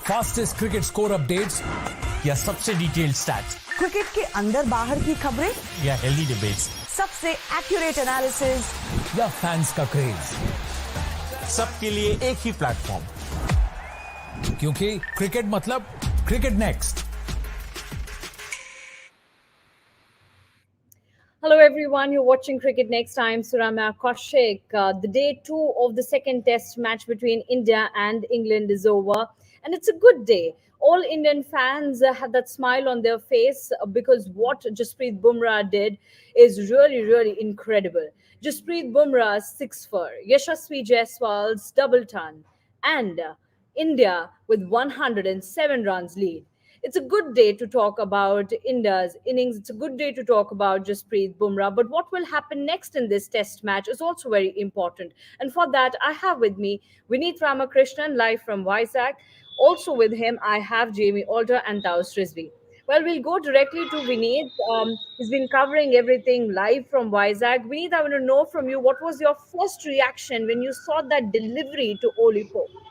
Fastest cricket score updates या सबसे detailed stats, cricket के अंदर बाहर की खबरें या हेल्दी डिबेट्स, सबसे एक्यूरेट एनालिसिस या फैंस का क्रेज, सबके लिए एक ही प्लेटफॉर्म, क्योंकि क्रिकेट मतलब cricket next. Hello everyone, you're watching Cricket Next. I'm Suramya Kaushik. The day 2 of the second test match between India and England is over, and it's a good day. All Indian fans had that smile on their face because what Jasprit Bumrah did is really, really incredible. Jasprit Bumrah's 6 for, Yashasvi Jaiswal's double ton, and India with 107 runs lead. It's a good day to talk about India's innings. It's a good day to talk about Jasprit Bumrah. But what will happen next in this test match is also very important. And for that, I have with me Vineet Ramakrishnan, live from Vizag. Also with him, I have Jamie Alder and Taus Rizvi. Well, we'll go directly to Vineet. He's been covering everything live from Vizag. Vineet, I want to know from you, what was your first reaction when you saw that delivery to Oli Pope?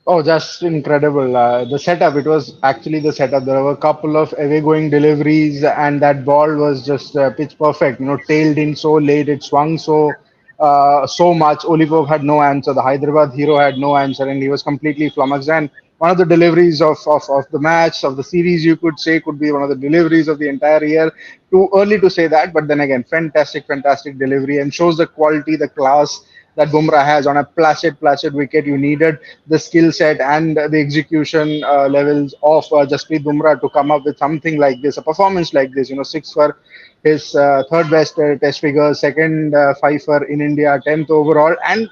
Oh, just incredible. The setup, it was actually the setup. There were a couple of away going deliveries, and that ball was just pitch perfect. Tailed in so late, it swung so much. Olipov had no answer. The Hyderabad hero had no answer, and he was completely flummoxed. And one of the deliveries of the match, of the series, you could say, could be one of the deliveries of the entire year. Too early to say that, but then again, fantastic delivery, and shows the quality, the class that Bumrah has on a placid wicket. You needed the skill set and the execution levels of Jasprit Bumrah to come up with something like this, a performance like this. 6 for his third best test figure, second fifer in India, 10th overall. And,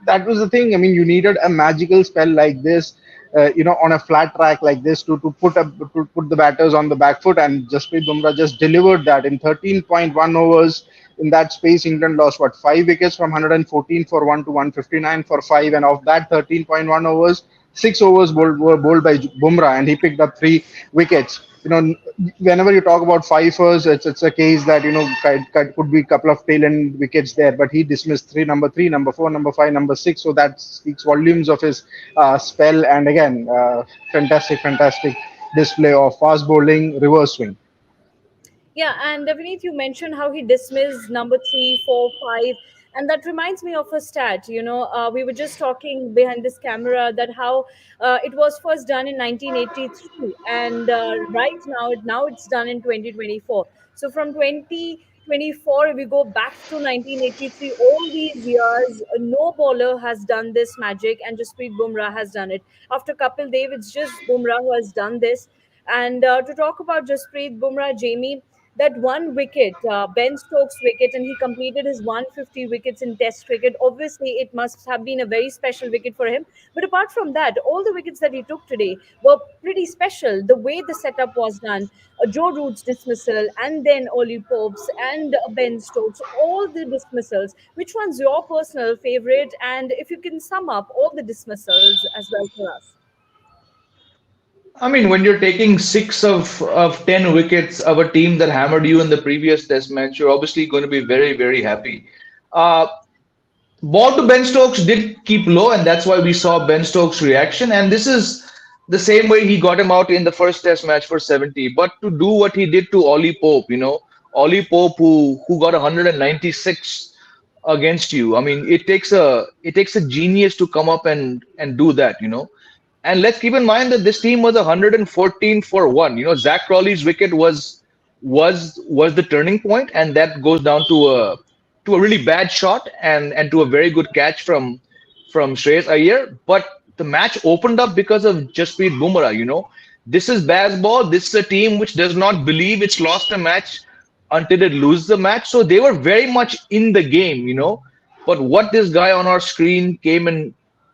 that was the thing. I mean, you needed a magical spell like this. On a flat track like this to put the batters on the back foot, and Jasprit Bumrah just delivered that in 13.1 overs. In that space, England lost 5 wickets from 114 for 1 to 159 for 5, and of that 13.1 overs, 6 overs were bowled by Bumrah, and he picked up 3 wickets. Whenever you talk about fifers, it's a case that could be a couple of tail end wickets there, but he dismissed number three, number four, number five, number six. So that speaks volumes of his spell. And again, fantastic display of fast bowling, reverse swing. Yeah, and Vineet, you mentioned how he dismissed number 3, 4, 5, and that reminds me of a stat. We were just talking behind this camera that how it was first done in 1983, and right now it's done in 2024. So from 2024, if we go back to 1983, all these years, no bowler has done this magic, and Jasprit Bumrah has done it. After Kapil Dev, it's just Bumrah who has done this. And to talk about Jasprit Bumrah, Jamie, that one wicket, Ben Stokes' wicket, and he completed his 150 wickets in Test cricket. Obviously, it must have been a very special wicket for him. But apart from that, all the wickets that he took today were pretty special. The way the setup was done, Joe Root's dismissal, and then Oli Pope's and Ben Stokes, all the dismissals. Which one's your personal favorite? And if you can sum up all the dismissals as well for us. I mean, when you're taking six of 10 wickets of a team that hammered you in the previous test match, you're obviously going to be very, very happy. Uh, Ball to Ben Stokes did keep low, and that's why we saw Ben Stokes' reaction. And this is the same way he got him out in the first test match for 70. But to do what he did to Ollie Pope, Ollie Pope who got 196 against you. I mean, it takes a genius to come up and do that. And let's keep in mind that this team was 114 for 1. Zach Crawley's wicket was the turning point, and that goes down to a really bad shot and to a very good catch from Shreyas Iyer. But the match opened up because of Jasprit Bumrah. This is baseball. This is a team which does not believe it's lost a match until it loses the match. So they were very much in the game. But what this guy on our screen came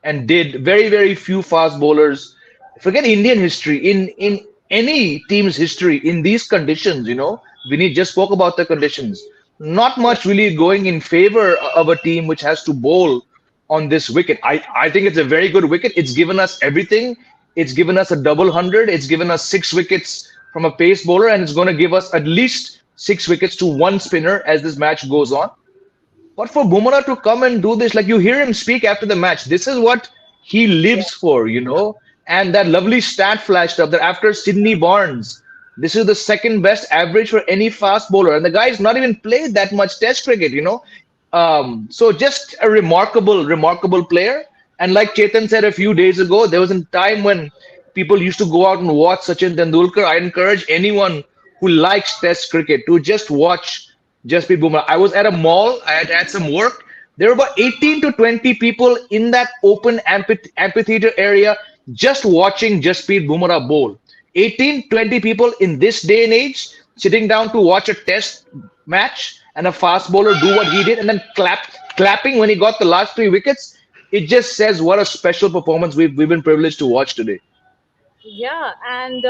and did, very, very few fast bowlers. Forget Indian history. In any team's history, in these conditions, Vinny just spoke about the conditions. Not much really going in favor of a team which has to bowl on this wicket. I think it's a very good wicket. It's given us everything. It's given us a double hundred. It's given us 6 wickets from a pace bowler, and it's going to give us at least 6 wickets to one spinner as this match goes on. But for Bumrah to come and do this, like you hear him speak after the match, this is what he Yeah. lives for, and that lovely stat flashed up that after Sydney Barnes, this is the second best average for any fast bowler. And the guy's not even played that much test cricket. So just a remarkable player. And like Chetan said a few days ago, there was a time when people used to go out and watch Sachin Tendulkar. I encourage anyone who likes test cricket to just watch Jasprit Bumrah. I was at a mall, I had some work. There were about 18 to 20 people in that open amphitheater area just watching Jasprit Bumrah bowl. 18, 20 people in this day and age sitting down to watch a test match and a fast bowler do what he did and then clapping when he got the last three wickets. It just says what a special performance we've been privileged to watch today. Yeah, and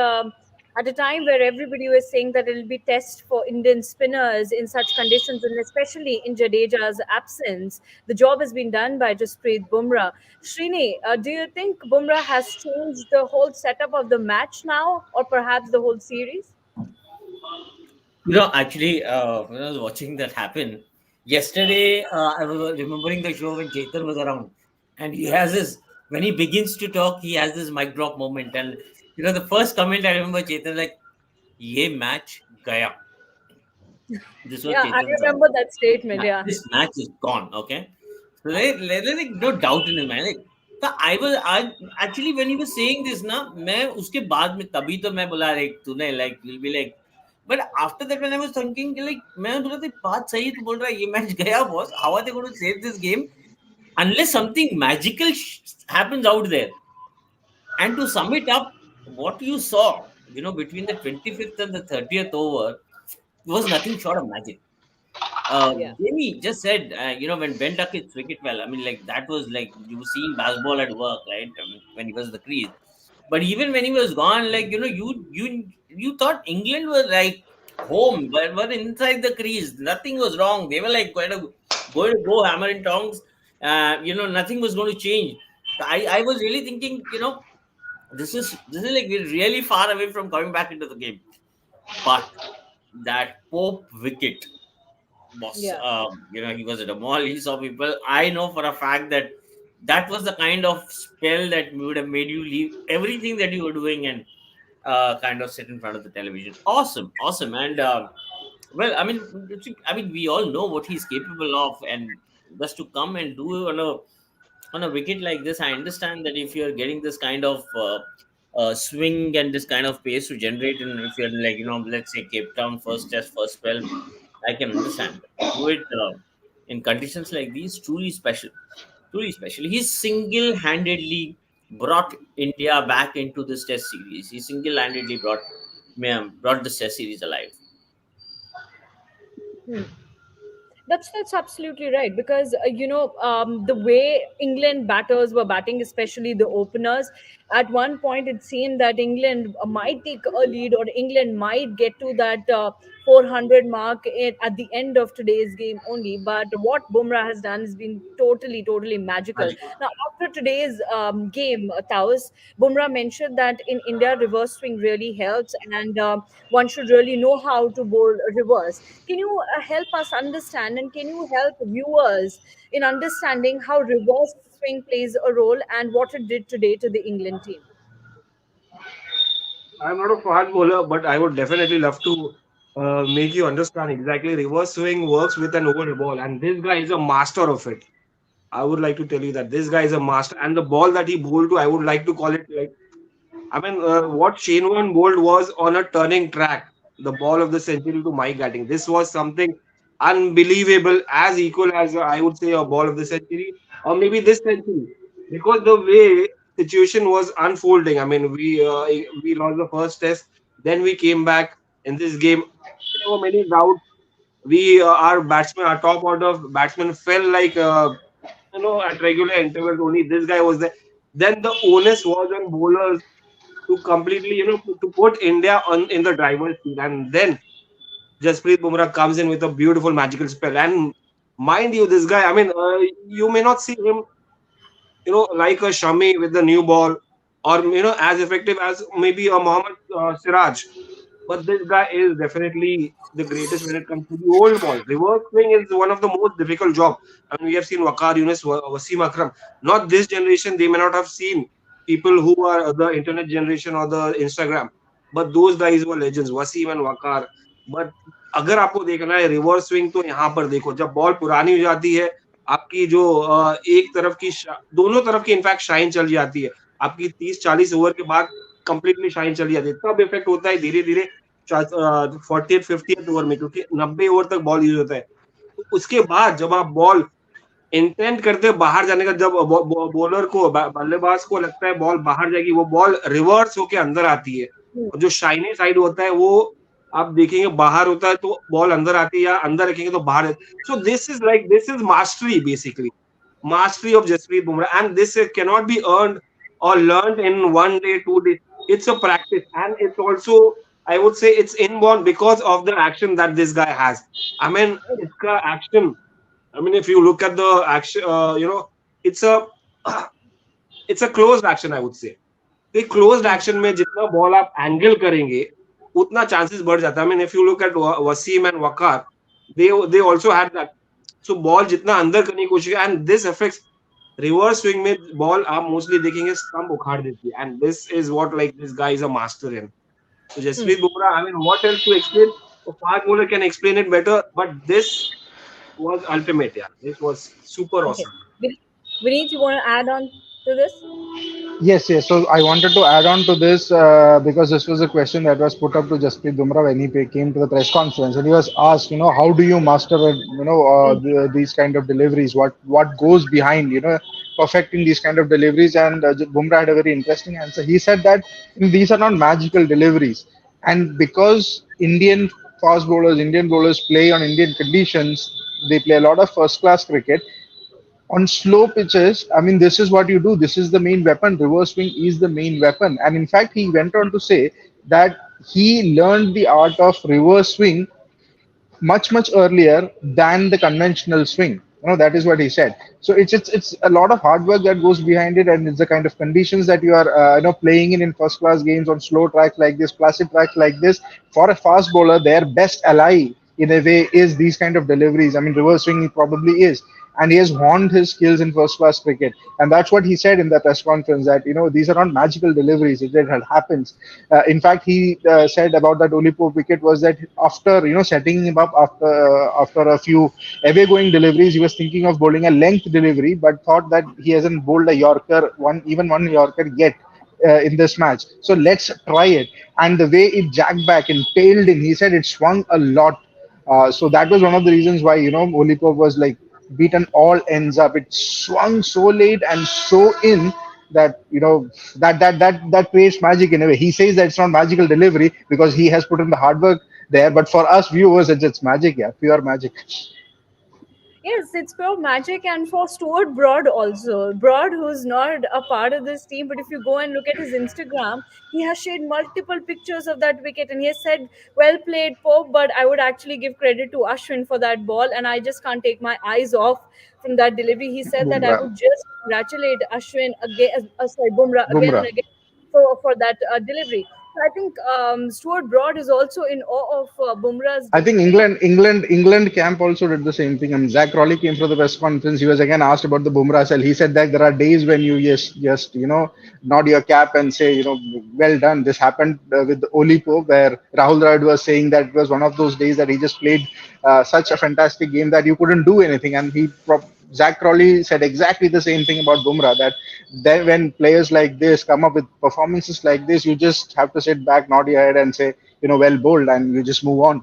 at a time where everybody was saying that it'll be test for Indian spinners in such conditions, and especially in Jadeja's absence, the job has been done by Jasprit Bumrah. Srini, do you think Bumrah has changed the whole setup of the match now, or perhaps the whole series? Actually, when I was watching that happen yesterday, I was remembering the show when Chetan was around, and he has this when he begins to talk, he has this mic drop moment, and the first comment I remember Chetan like, "Ye match gaya." This was Yeah, I Chetan's remember that statement. Yeah. this match is gone. Okay, so like no doubt in his mind. Like, so I actually when he was saying this ना मैं उसके बाद में तभी तो मैं बोला like तूने like will be like but after that when I was thinking like मैं बोला तो बात सही तू बोल रहा है ये मैच गया boss how are they going to save this game unless something magical happens out there and to sum it up what you saw between the 25th and the 30th over was nothing short of magic. Yeah. Jamie just said, when Ben Duck hits wicket well, I mean, like that was like you were seeing baseball at work, right? I mean, when he was the crease. But even when he was gone, like you thought England was like home, but were inside the crease. Nothing was wrong. They were like going to go hammer and tongs. Nothing was going to change. I was really thinking, this is like we're really far away from coming back into the game. But that Pope wicket boss. Yeah. He was at a mall, he saw people. I know for a fact that that was the kind of spell that would have made you leave everything that you were doing and kind of sit in front of the television. Awesome, awesome. And well, I mean, we all know what he's capable of, and just to come and do on a wicket like this, I understand that if you're getting this kind of swing and this kind of pace to generate, and if you're like, let's say Cape Town first test, first spell, I can understand. But to do it in conditions like these, truly special. Truly special. He single handedly brought India back into this test series. He single handedly brought this test series alive. Hmm. That's absolutely right because the way England batters were batting, especially the openers, at one point it seemed that England might take a lead or England might get to that 400 mark at the end of today's game only. But what Bumrah has done has been totally magical. Now after today's game, Taos, Bumrah mentioned that in India reverse swing really helps and one should really know how to bowl reverse. Can you help us understand and can you help viewers in understanding how reverse swing plays a role and what it did today to the England team? I'm not a fast bowler, but I would definitely love to make you understand exactly reverse swing works with an over ball, and this guy is a master of it. I would like to tell you that this guy is a master, and the ball that he bowled to, I would like to call it like what Shane Warne bowled was on a turning track. The ball of the century to Mike Gatting. This was something unbelievable, as equal as I would say a ball of the century, or maybe this century, because the way situation was unfolding. I mean, we lost the first test, then we came back in this game. There were many doubts. Our batsmen, our top order of batsmen, fell like at regular intervals. Only this guy was there. Then the onus was on bowlers to completely, to put India on in the driver's seat. And then Jasprit Bumrah comes in with a beautiful magical spell. And mind you, this guy, you may not see him, like a Shami with the new ball or, as effective as maybe a Mohammad Siraj. But this guy is definitely the greatest when it comes to the old ball. Reverse swing is one of the most difficult job. I mean, we have seen Waqar Yunus, Wasim Akram. Not this generation; they may not have seen people who are the internet generation or the Instagram. But those guys were legends, Wasim and Waqar. But अगर आपको देखना है reverse swing तो यहाँ पर देखो जब ball पुरानी हो जाती है आपकी जो एक तरफ की दोनों तरफ की इनफैक्ट शाइन चल जाती है आपकी 30-40 ओवर के बाद कंप्लीटली शाइन चली जाती है तब इफेक्ट होता है धीरे धीरे 40th 50th ओवर में क्योंकि 90 ओवर तक बॉल यूज होता है तो उसके बाद जब आप बॉल इंटेंट करते बाहर जाने का जब बॉलर को बल्लेबाज को लगता है बॉल बाहर जाएगी वो बॉल रिवर्स होके अंदर आती है और जो शाइनी साइड होता है वो आप देखेंगे बाहर होता है तो बॉल अंदर आती है या अंदर रखेंगे तो बाहर so this is mastery basically mastery of Jasprit Bumrah, and this cannot be earned or learned in 1 day, 2 days. It's a practice, and it's also, I would say, it's inborn because of the action that this guy has. I mean, it's a action. I mean, if you look at the action, it's a it's a closed action. I would say. The closed action में जितना ball आप angle करेंगे उतना chances बढ़ जाता है. I mean, if you look at Wasim and Waqar, they also had that. So ball जितना अंदर करने की कोशिश and this affects reverse swing में बॉल आप मोस्टली देखेंगे स्टंप उखाड़ देती है and this is what like this guy is a master in. So Jasprit Bumrah, I mean, what else to explain? A fast bowler can explain it better, but this was ultimate. Yeah, this was super Okay. awesome. Vineet, you want to add on to this? Yes, yes. So I wanted to add on to this because this was a question that was put up to Jasprit Bumrah when he came to the press conference, and he was asked, how do you master, these kind of deliveries? What goes behind, perfecting these kind of deliveries? And Bumrah had a very interesting answer. He said that these are not magical deliveries, and because Indian bowlers play on Indian conditions, they play a lot of first class cricket on slow pitches. I mean, this is what you do. This is the main weapon. Reverse swing is the main weapon. And in fact, he went on to say that he learned the art of reverse swing much earlier than the conventional swing. That is what he said. So it's a lot of hard work that goes behind it, and it's the kind of conditions that you are playing in first class games on slow tracks like this, placid tracks like this. For a fast bowler, their best ally in a way is these kind of deliveries. I mean, reverse swing probably is, and he has honed his skills in first class cricket, and that's what he said in the press conference, that these are not magical deliveries. It happens. In fact, he said about that Olipo wicket was that after setting him up after a few away going deliveries, he was thinking of bowling a length delivery, but thought that he hasn't bowled a Yorker, one Yorker yet in this match. So let's try it. And the way it jacked back and tailed in, he said it swung a lot. So that was one of the reasons why Olipo was like beaten all ends up. It swung so late and so in that that creates magic in a way. He says that it's not magical delivery because he has put in the hard work there, but for us viewers, it's magic, yeah, pure magic. Yes, it's pure magic, and for Stuart Broad also. Broad, who's not a part of this team, but if you go and look at his Instagram, he has shared multiple pictures of that wicket, and he has said, "Well played, Pope," but I would actually give credit to Ashwin for that ball, and I just can't take my eyes off from that delivery. He said that I Bumrah, would just congratulate Ashwin again, sorry, Bumrah again and Bumrah. again for that delivery. So I think Stuart Broad is also in awe of Bumrah's I think delivery. England camp also did the same thing. I mean, Zach Crawley came for the press conference. He was again asked about the Bumrah sell. He said that there are days when you just nod your cap and say well done. This happened with Olipo, where Rahul Dravid was saying that it was one of those days that he just played such a fantastic game that you couldn't do anything. And Zach Crawley said exactly the same thing about Bumrah, that then when players like this come up with performances like this, you just have to sit back, nod your head, and say well bowled, and you just move on.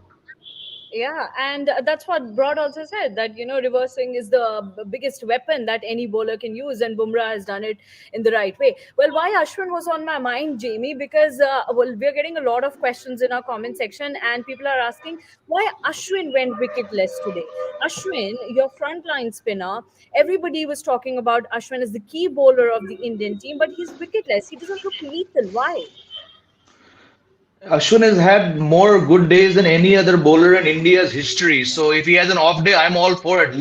Yeah, and that's what Broad also said, that reversing is the biggest weapon that any bowler can use, and Bumrah has done it in the right way. Well, why Ashwin was on my mind, Jamie, because we're getting a lot of questions in our comment section, and people are asking why Ashwin went wicketless today. Ashwin, your frontline spinner, everybody was talking about Ashwin as the key bowler of the Indian team, but he's wicketless. He doesn't look lethal. Why? Ashwin has had more good days than any other bowler in India's history. So if he has an off day, I'm all for it.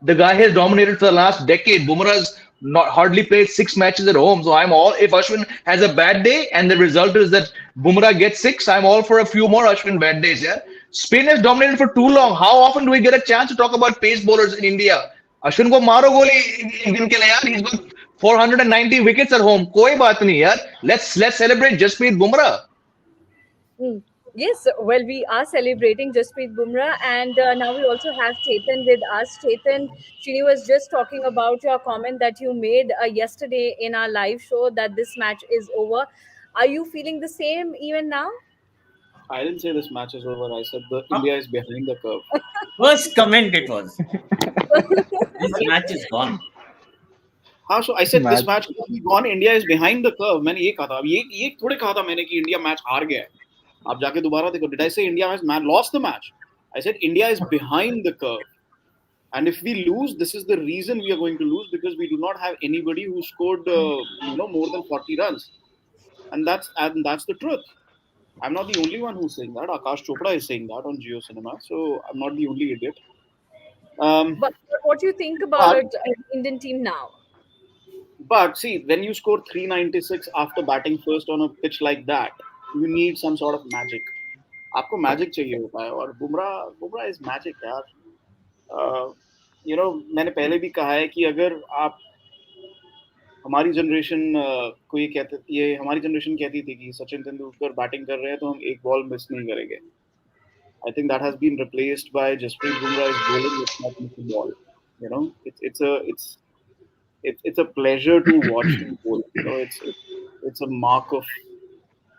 The guy has dominated for the last decade. Bumrah's not hardly played 6 matches at home. So I'm all, if Ashwin has a bad day and the result is that Bumrah gets six, I'm all for a few more Ashwin bad days. Yeah, Spain has dominated for too long. How often do we get a chance to talk about pace bowlers in India? Ashwin को मारो गोली एक दिन के लिए यार. He's got 490 wickets at home. कोई बात नहीं यार. Let's celebrate Jasprit Bumrah. Hmm. Yes, well, we are celebrating Jasprit Bumrah, and now we also have Chetan with us. Chetan, Shini was just talking about your comment that you made yesterday in our live show that this match is over. Are you feeling the same even now? I didn't say this match is over. I said the India is behind the curve. First comment it was. This match is gone. हाँ, so I said this Match. match will be gone. India is behind the curve. मैंने ये कहा था. अब ये थोड़े कहा था मैंने कि इंडिया मैच हार गया है. आप जाके दोबारा देखो. Did I say India has lost the match? I said India is behind the curve. And if we lose, this is the reason we are going to lose, because we do not have anybody who scored more than 40 runs. And that's the truth. I'm not the only one who's saying that. Akash Chopra is saying that on Geo Cinema, so I'm not the only idiot. But what do you think about Indian team now? But see, when you score 396 after batting first on a pitch like that, you need some sort of magic. आपको magic चाहिए होता है, और Bumrah is magic यार. मैंने पहले भी कहा है कि अगर आप हमारी जनरेशन को ये हमारी जनरेशन कहती थी कि सचिन तेंदुलकर बैटिंग कर रहे हैं तो हम एक बॉल मिस नहीं करेंगे. I think that has been replaced by Jasprit Bumrah is bowling with not missing ball. It's a pleasure to watch him bowl. It's a mark of,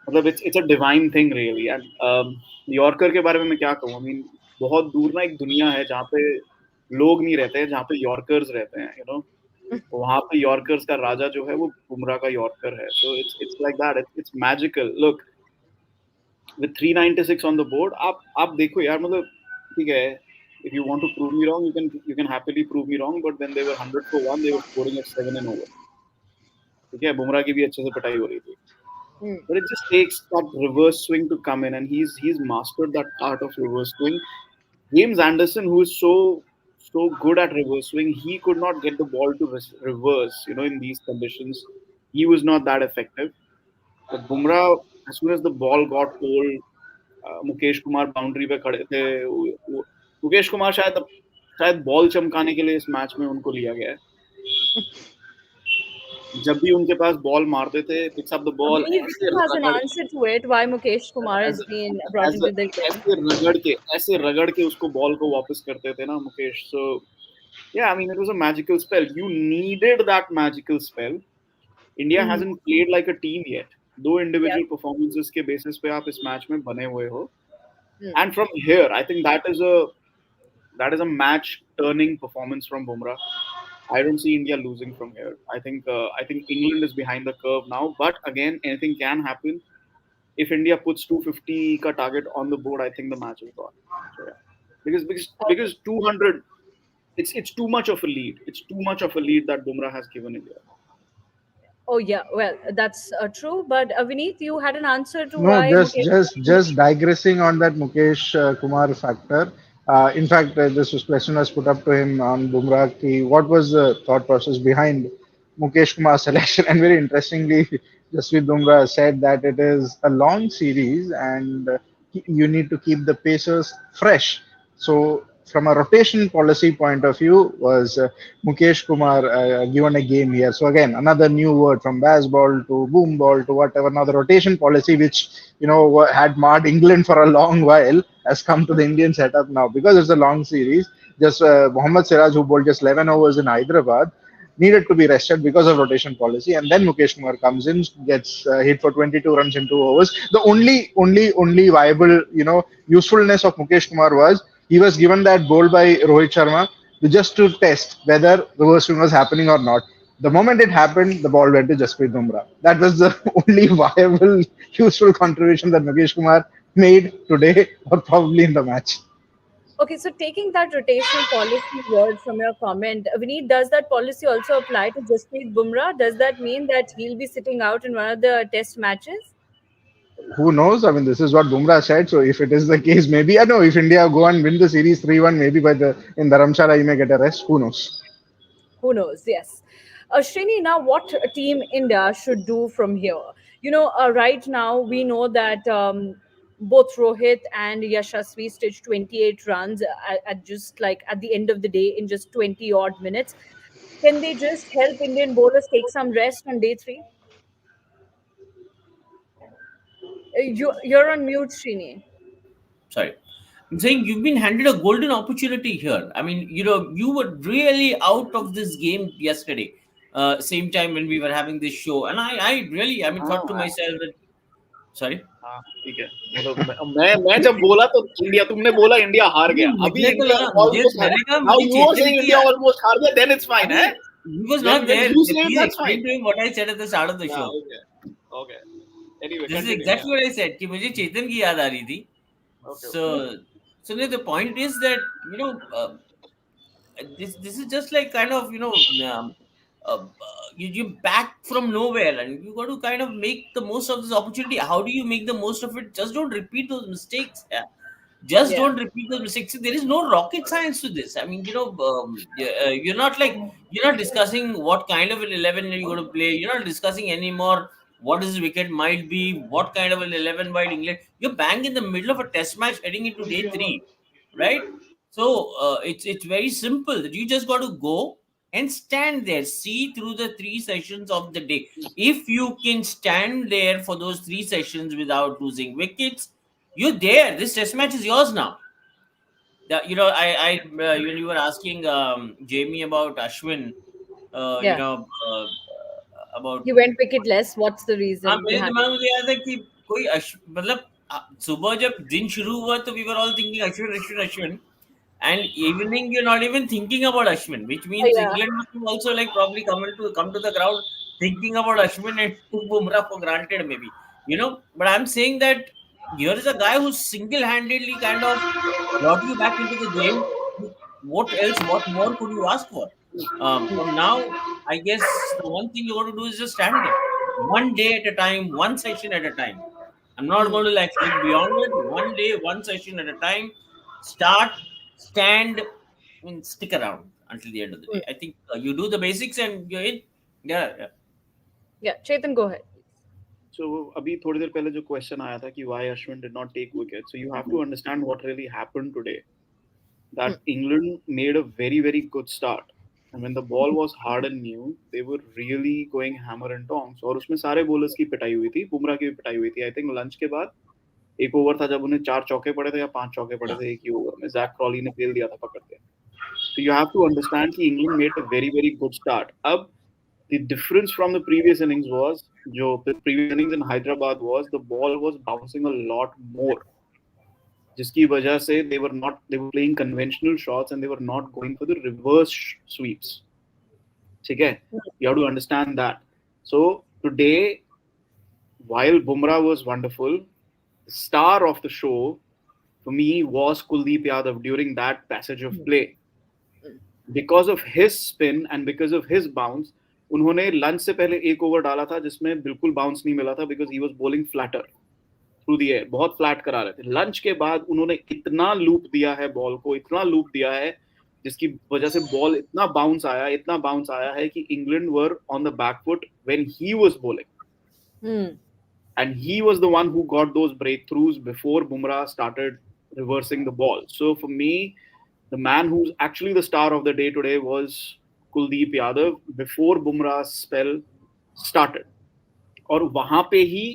मतलब it's a divine thing really. And yorker के बारे में मैं क्या कहूँ? I mean, बहुत दूर ना एक दुनिया है जहाँ पे लोग नहीं रहते हैं, जहाँ पे यॉर्कर्स रहते हैं. वहाँ पे यॉर्कर्स का राजा जो है वो बुमराह का यॉर्कर है. So it's like that. It's magical. Look, with 396 on the board, आप देखो यार, मतलब ठीक है. If you want to prove me wrong, you can happily prove me wrong. But when they were 100 for one, they were scoring at 7 and over. ठीक है, बुमराह की भी अच्छे से पिटाई हो रही थी. But it just takes that reverse swing to come in, and he's mastered that art of reverse swing. James Anderson, who is so good at reverse swing, he could not get the ball to reverse. In these conditions, he was not that effective. But Bumrah, as soon as the ball got cold, Mukesh Kumar boundary पे खड़े थे. मुकेश कुमार शायद ball चमकाने के लिए इस match में उनको लिया गया है. जब भी उनके पास बॉल मारते थे, picks up the ball. He has an answer to it. Why Mukesh Kumar has been brought into the game. ऐसे रगड़ के उसको बॉल को वापस करते थे ना Mukesh. So yeah, I mean, it was a magical spell. You needed that magical spell. India hasn't played like a team yet. दो individual performances के basis पे आप इस मैच में बने हुए हो. And from here, I think that is a match turning performance from Bumrah. I don't see India losing from here. I think England is behind the curve now. But again, anything can happen. If India puts 250 ka target on the board, I think the match is gone. So, yeah. Because 200, it's too much of a lead. It's too much of a lead that Bumrah has given India. Oh yeah, well that's true. But Vineet, you had an answer to No, why. just digressing on that Mukesh Kumar factor. In fact, this question was put up to him on Bumrah. What was the thought process behind Mukesh Kumar's selection? And very interestingly, Jasprit Bumrah said that it is a long series and you need to keep the pacers fresh. So, from a rotation policy point of view, was Mukesh Kumar given a game here? So again, another new word from baseball to boom ball to whatever. Now the rotation policy, which had marred England for a long while, has come to the Indian setup now because it's a long series. Just Mohammad Siraj, who bowled just 11 overs in Hyderabad, needed to be rested because of rotation policy, and then Mukesh Kumar comes in, gets hit for 22 runs in 2 overs. The only viable usefulness of Mukesh Kumar was he was given that bowl by Rohit Sharma just to test whether reverse swing was happening or not. The moment it happened, the ball went to Jasprit Bumrah. That was the only viable, useful contribution that Mukesh Kumar made today or probably in the match. Okay, so taking that rotational policy word from your comment, Vineet, does that policy also apply to Jasprit Bumrah? Does that mean that he'll be sitting out in one of the test matches? Who knows? I mean, this is what Bumrah said. So if it is the case, maybe I know if India go and win the series 3-1, maybe in Dharamshala he may get a rest. Who knows? Who knows? Yes. Srini, now what Team India should do from here? Right now we know that both Rohit and Yashasvi stitched 28 runs at just like at the end of the day in just 20 odd minutes. Can they just help Indian bowlers take some rest on day three? You're on mute, Srini. Sorry. I'm saying you've been handed a golden opportunity here. I mean, you were really out of this game yesterday. Same time when we were having this show, and I really, I mean, thought to हाँ myself that, sorry. हाँ ठीक है मतलब मैं जब बोला तो India तुमने बोला इंडिया हार नहीं, गया अभी मुझे तो इंडिया लगा, ऑलमोस्ट हार मैंने कहा नाउ मुझे यू आर चेतन सेइंग की इंडिया ऑलमोस्ट हार गया देन इट्स फाइन अरे, है he was not when there. you say it Please that's explain fine to him what I said at the start of the yeah show. okay anyway This is continue exactly yeah what I said कि मुझे चेतन की याद आ रही थी. okay So, so the point is that this is just like kind of you back from nowhere and you got to kind of make the most of this opportunity. How do you make the most of it? Just don't repeat those mistakes. Yeah. Just Yeah. don't repeat those mistakes. There is no rocket science to this. I mean, you're not like you're not discussing what kind of an 11 you're going to play. You're not discussing anymore what his wicket might be, what kind of an 11 might England. You're bang in the middle of a test match heading into day three, right? So it's very simple. That you just got to go and stand there, see through the three sessions of the day. If you can stand there for those three sessions without losing wickets, you're there. This test match is yours now. When you were asking Jamie about Ashwin, Yeah. about He went wicketless. What's the हाँ reason मेरे behind दिमाग it? में तो याद है कि कोई मतलब सुबह जब दिन शुरू हुआ तो we were all thinking Ashwin Ashwin Ashwin and evening you're not even thinking about Ashwin, which means Yeah. England must have also like probably come to the crowd thinking about Ashwin and took Bumrah for granted maybe, but I'm saying that here is a guy who single-handedly kind of brought you back into the game. What else? What more could you ask for? From now, I guess the one thing you got to do is just stand there, one day at a time, one session at a time. I'm not going to like look beyond it. One day, one session at a time. Start, stand, and stick around until the end of the day. I think you do the basics and you're in. Yeah, yeah. Yeah. Chetan, go ahead. so अभी थोड़ी देर पहले जो question आया था कि why Ashwin did not take wicket so you have to understand what really happened today that England made a very, very good start. And when the ball was hard and new, they were really going hammer and tongs. और उसमें सारे bowlers की पिटाई हुई थी, बुमराह की भी पिटाई हुई थी. I think lunch के बाद एक ओवर था जब उन्हें 4 चौके पड़े थे या 5 चौके पड़े थे एक ही ओवर में. जैक क्रॉली ने खेल दिया था पकड़ के. So you have to understand कि England made a very, very good start. अब the difference from the previous innings was, जो the previous innings in Hyderabad was, the ball was bouncing a lot more. जिसकी वजह से they were playing conventional shots and they were not going for the reverse sweeps. ठीक है? You have to understand that. So today, while Bumrah was wonderful, the star of the show for me was Kuldeep Yadav during that passage of play. Because of his spin and because of his bounce, उन्होंने lunch से पहले एक over डाला था जिसमें बिल्कुल bounce नहीं मिला था because he was bowling flatter. Through the है बहुत फ्लैट करा रहे थे लंच के बाद उन्होंने इतना लूप दिया है बॉल को इतना लूप दिया है जिसकी वजह से बॉल इतना बाउंस आया है कि England were on the back foot when he was bowling and he was the one who got those breakthroughs before Bumrah started reversing the ball. So for me, the man who's actually the star of the day today was Kuldeep Yadav before Bumrah's spell started. और वहां पे ही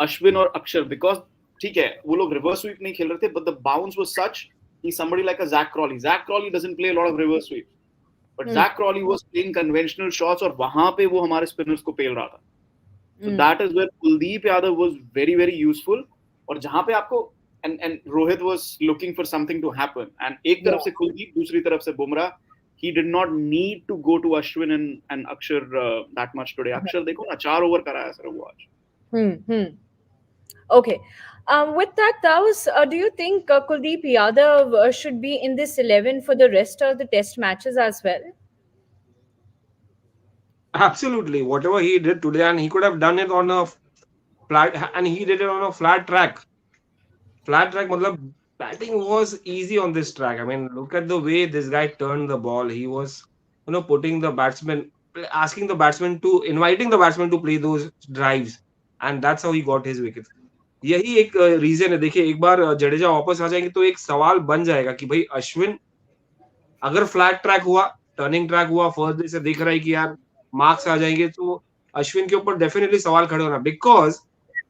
अश्विन और अक्षर because ठीक है वो लोग reverse sweep नहीं खेल रहे थे but the bounce was such कि somebody like a Zach Crawley doesn't play a lot of reverse sweep but Zach Crawley was playing conventional shots और वहां पे वो हमारे स्पिनर्स को पेल रहा था so that is where Kuldeep Yadav was very very useful और जहां पे आपको and Rohit was looking for something to happen and एक तरफ से कुलदीप दूसरी तरफ से Bumrah he did not need to go to Ashwin and Akshar that much today अक्षर देखो ना 4 ओवर कराया सर वो आज Okay. With that, do you think Kuldeep Yadav should be in this 11 for the rest of the test matches as well? Absolutely. Whatever he did today, and he could have done it on a flat, and he did it on a flat track. Flat track, matlab, batting was easy on this track. I mean, look at the way this guy turned the ball. He was putting the batsman, asking the batsman to, inviting the batsman to play those drives, and that's how he got his wickets. यही एक reason है. देखिए, एक बार जडेजा वापस आ जाएंगे तो एक सवाल बन जाएगा कि भाई अश्विन, अगर फ्लैट ट्रैक हुआ, टर्निंग ट्रैक हुआ, फर्स्ट डे से दिख रहा है कि यार मार्क्स आ जाएंगे, तो अश्विन के ऊपर डेफिनेटली सवाल खड़े होना. Because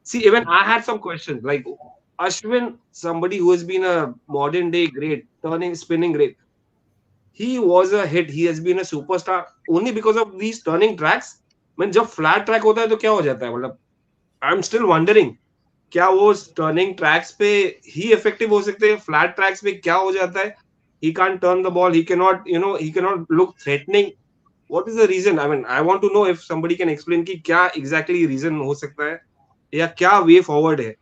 see, even I had some question like Ashwin, somebody who has been a modern day great, turning, spinning great. He was a hit. He has been a superstar only because of these turning tracks. मैं जब flat track होता है तो क्या हो जाता है, मतलब आई एम स्टिल वंडरिंग, क्या वो टर्निंग ट्रैक्स पे ही इफेक्टिव हो सकते हैं, फ्लैट ट्रैक्स पे क्या हो जाता है. He can't turn the ball. He cannot, he cannot look threatening. What is the reason? I mean, I want to know if somebody can explain कि क्या exactly reason हो सकता है या क्या way forward है.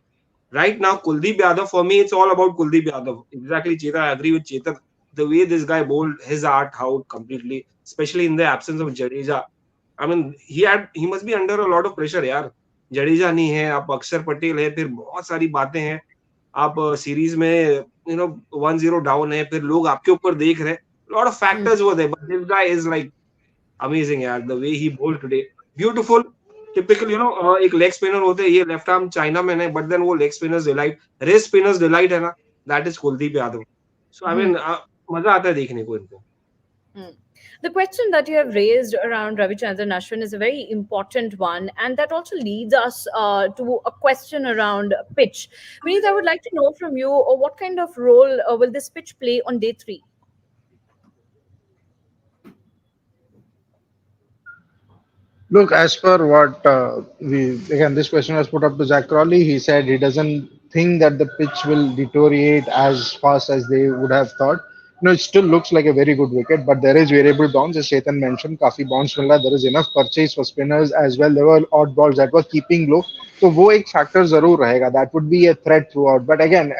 Right now, Kuldeep Yadav, for me, it's all about Kuldeep Yadav. Exactly, Chetan. I agree with Chetan. The way this guy bowled his art out completely, especially in the absence of Jadeja. I mean, he must be under a lot of pressure, यार. जडेजा नहीं है, आप अक्षर पटेल है, फिर बहुत सारी बातें हैं. आप सीरीज में 1-0 डाउन है, फिर लोग आपके ऊपर देख रहे हैं. Lot of factors were there, but this guy is like amazing, यार. The way he bowled today, beautiful. Typical एक लेग स्पिनर होते हैं, ये लेफ्ट आर्म चाइना मैन है, बट देन वो leg spinners delight, rest spinners delight है ना, that is Kuldeep Yadav. So I mean मजा आता है देखने को इनको. The question that you have raised around Ravichandran Ashwin is a very important one, and that also leads us to a question around pitch. Vineet, I would like to know from you, what kind of role will this pitch play on day 3? Look, as per what again, this question was put up to Zach Crawley. He said he doesn't think that the pitch will deteriorate as fast as they would have thought. It still looks like a very good wicket, but there is variable bounce, as Chetan mentioned. Kafi bounce मिल रहा है. There is enough purchase for spinners as well. There were odd balls that were keeping low. So वो एक factor जरूर रहेगा. That would be a threat throughout. But again,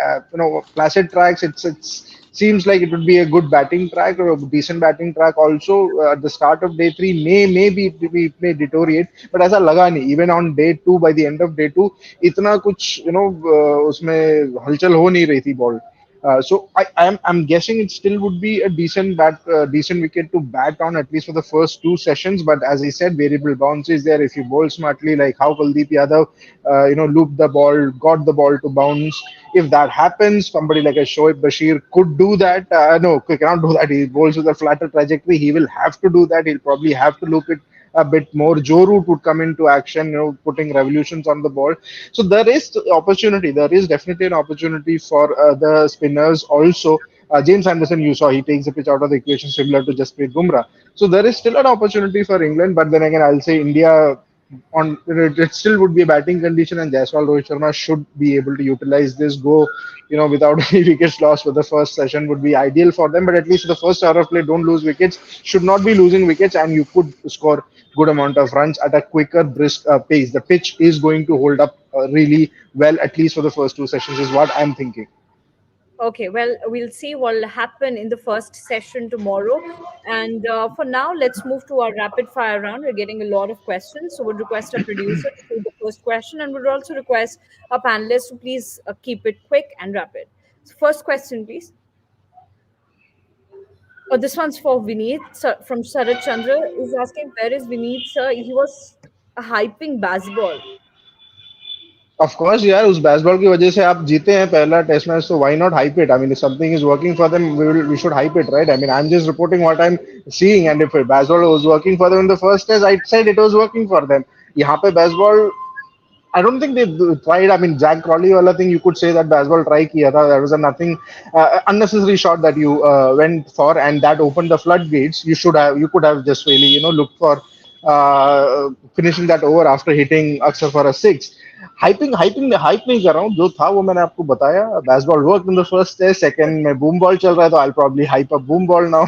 placid tracks, it's seems like it would be a good batting track or a decent batting track also. At the start of day 3 maybe it may deteriorate, but ऐसा लगा नहीं. Even on day 2, by the end of day 2, इतना कुछ उसमें हलचल हो नहीं रही थी ball. So I'm guessing it still would be a decent wicket to bat on, at least for the first 2 sessions. But as I said, variable bounce is there. If you bowl smartly, like how Kuldeep Yadav, looped the ball, got the ball to bounce. If that happens, somebody like a Shoaib Bashir could do that. No, he cannot do that. He bowls with a flatter trajectory. He will have to do that. He'll probably have to loop it a bit more. Joe Root would come into action, putting revolutions on the ball. So there is opportunity. There is definitely an opportunity for the spinners also. James Anderson, you saw, he takes the pitch out of the equation, similar to Jasprit Bumrah. So there is still an opportunity for England, but then again, I'll say India it still would be a batting condition, and Jaiswal, Rohit Sharma should be able to utilize this. Go, without any wickets lost for the first session would be ideal for them. But at least for the first hour of play, don't lose wickets. Should not be losing wickets, and you could score good amount of runs at a quicker, brisk pace. The pitch is going to hold up really well, at least for the first 2 sessions, is what I'm thinking. Okay, well, we'll see what will happen in the first session tomorrow. And for now, let's move to our rapid fire round. We're getting a lot of questions. So, we'll request our producer to read the first question, and we'll also request our panelists to please keep it quick and rapid. So, first question, please. Oh, this one's for Vineet from Sarat Chandra. Is asking, where is Vineet, sir? He was hyping baseball. Of course, यार उस baseball की वजह से आप जीते हैं पहला test match, so why not hype it? I mean, if something is working for them, we should hype it, right? I mean, I'm just reporting what I'm seeing, and if baseball was working for them in the first test, I said it was working for them. यहाँ पे baseball, I don't think they tried. I mean, Jack Crawley wala thing, you could say that baseball try kiya tha. There was a nothing unnecessary shot that you went for, and that opened the floodgates. You could have just really, looked for finishing that over after hitting Aksar for a six. Hype नहीं कर रहा हूँ. जो था वो मैंने आपको बताया. Baseball worked in the first test. Second में boom ball चल रहा है, तो I'll probably hype up boom ball now.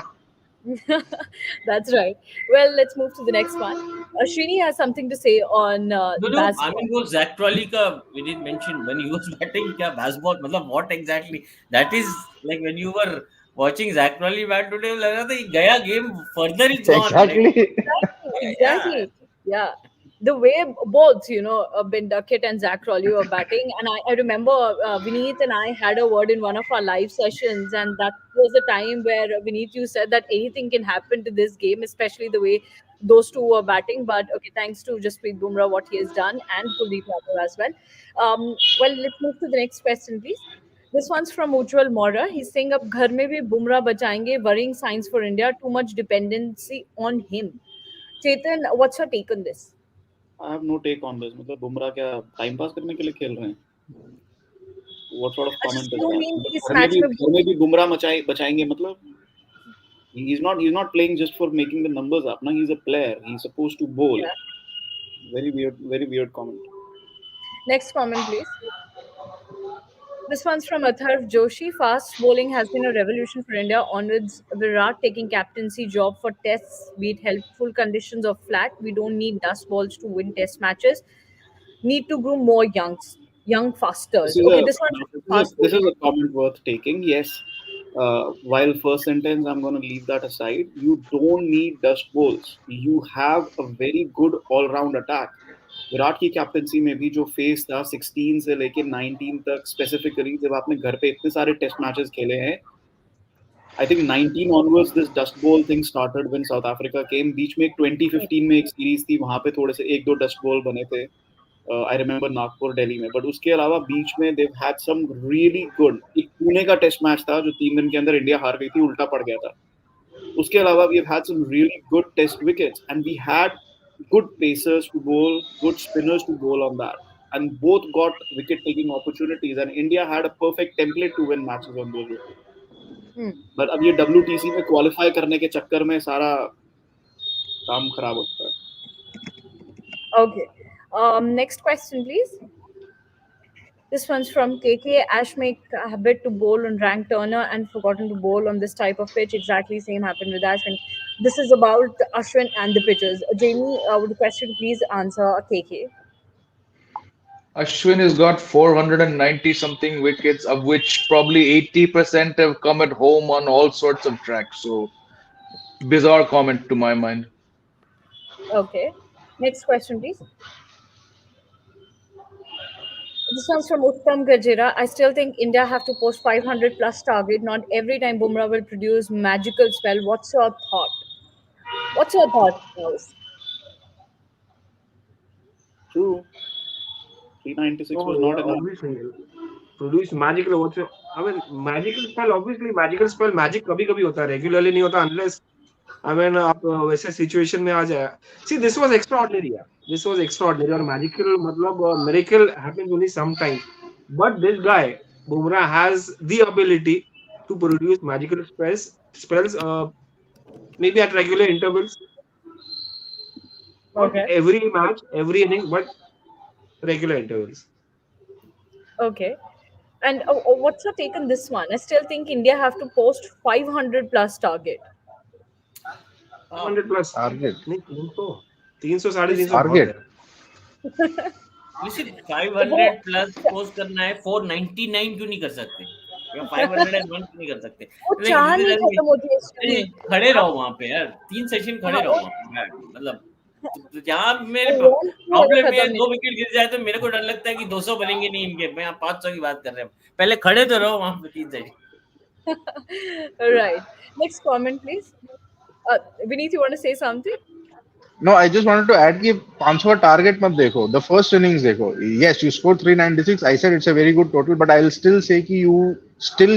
That's right. Well, let's move to the next one. Srini has something to say on No, baseball. I mean, वो Zach Crawley का we didn't mention when he was batting क्या baseball, मतलब what exactly? That is like when you were watching Zach Crawley bat today, लग रहा था ये गया game further it's gone. Exactly. Exactly. Yeah. Yeah. the way both, Binder, Kit and Zach Raleigh were batting. And I remember Vineet and I had a word in one of our live sessions, and that was the time where Vineet, you said that anything can happen to this game, especially the way those two were batting. But okay, thanks to Jasprit Bumrah, what he has done, and Kuldeep Yadav as well. Well, let's move to the next question, please. This one's from Ujjwal Mora. He's saying, "Ab ghar mein bhi Bumrah bachayenge, worrying signs for India. Too much dependency on him." Chetan, what's your take on this? I have no take on this. मतलब बुमराह क्या time pass करने के लिए खेल रहे हैं? What sort of comment is You that? mean इस घर में मैच भी में घर में भी बुमराह बचाएंगे मतलब he's not playing just for making the numbers up. Now he's a player. He's supposed to bowl. Yeah. Very weird comment. Next comment, please. This one's from Atharv Joshi. Fast bowling has been a revolution for India. Onwards, Virat taking captaincy job for tests, be it helpful conditions or flat. We don't need dust balls to win test matches. Need to groom more young This fasters. is Okay, a this one fast this is bowling. a comment worth taking. Yes, while first sentence I'm going to leave that aside. You don't need dust bowls. You have a very good all-round attack. Virat की captaincy में भी जो face था 16 से लेके 19 तक specifically जब आपने घर पे इतने सारे टेस्ट मैचेस खेले हैं I think 19 onwards this dust ball thing started when South Africa came बीच में एक 2015 में एक सीरीज थी वहां पे थोड़े से एक दो डस्ट बॉल बने थे आई रिमेंबर नागपुर दिल्ली में बट उसके अलावा बीच में they had some really good एक पुणे का टेस्ट मैच था जो 3 दिन के अंदर इंडिया हार गई थी उल्टा पड़ गया था उसके अलावा we have had some really good test wickets and we had good pacers to bowl, good spinners to bowl on that. And both got wicket taking opportunities and India had a perfect template to win matches on those wickets. But अब ये WTC में qualify करने के चक्कर में सारा काम खराब होता है. Okay. Next question, please. This one's from KK. Ash make a habit to bowl on rank Turner and forgotten to bowl on this type of pitch. Exactly same happened with Ashwin. This is about Ashwin and the pitches. Jamie, would request you to please answer KK. Ashwin has got 490 something wickets, of which probably 80% have come at home on all sorts of tracks. So, bizarre comment to my mind. Okay. Next question, please. This one's from Uttam Gajera. I still think India have to post 500 plus target. Not every time Bumrah will produce magical spell. What's your thought? What's your thought, guys? True. 396 Oh, was yeah, not enough. obviously. Produce magical. I mean, magical spell. Obviously, magical spell. Magic कभी कभी होता है. Regularly नहीं होता unless I mean आप वैसे situation में आ जाए. See, this was extraordinary. Yeah. This was extraordinary. और magical मतलब miracle happens only sometimes. But this guy Bumrah has the ability to produce magical spells maybe at regular intervals. Not Okay. every match, every inning, but regular intervals. Okay. And what's your take on this one? I still think India have to post 500 plus target. 200 plus. Target नहीं 300 300 350 बहुत target है. Listen, 500 plus post करना है 499 क्यों नहीं कर सकते या 501 क्यों नहीं कर सकते वो चाह नहीं खत्म होती है अरे इसकी. खड़े रहो वहां पे यार 3 सेशन खड़े रहो वहां पे मतलब जहाँ मेरे वो want to प्रॉब्लम खत्म है नहीं. 2 विकेट गिर जाए तो मेरे को डर लगता है कि 200 बनेंगे नहीं इनके मैं यहाँ 500 की बात कर रहे हैं पहले खड़े तो रहो वहां पे 3 session. Right. Next comment, please. Vineet, you want to say something? No, I just wanted to add कि 500 का टारगेट मत देखो. The first innings देखो. Yes, you scored 396. I said it's a very good total, but I'll still say कि you still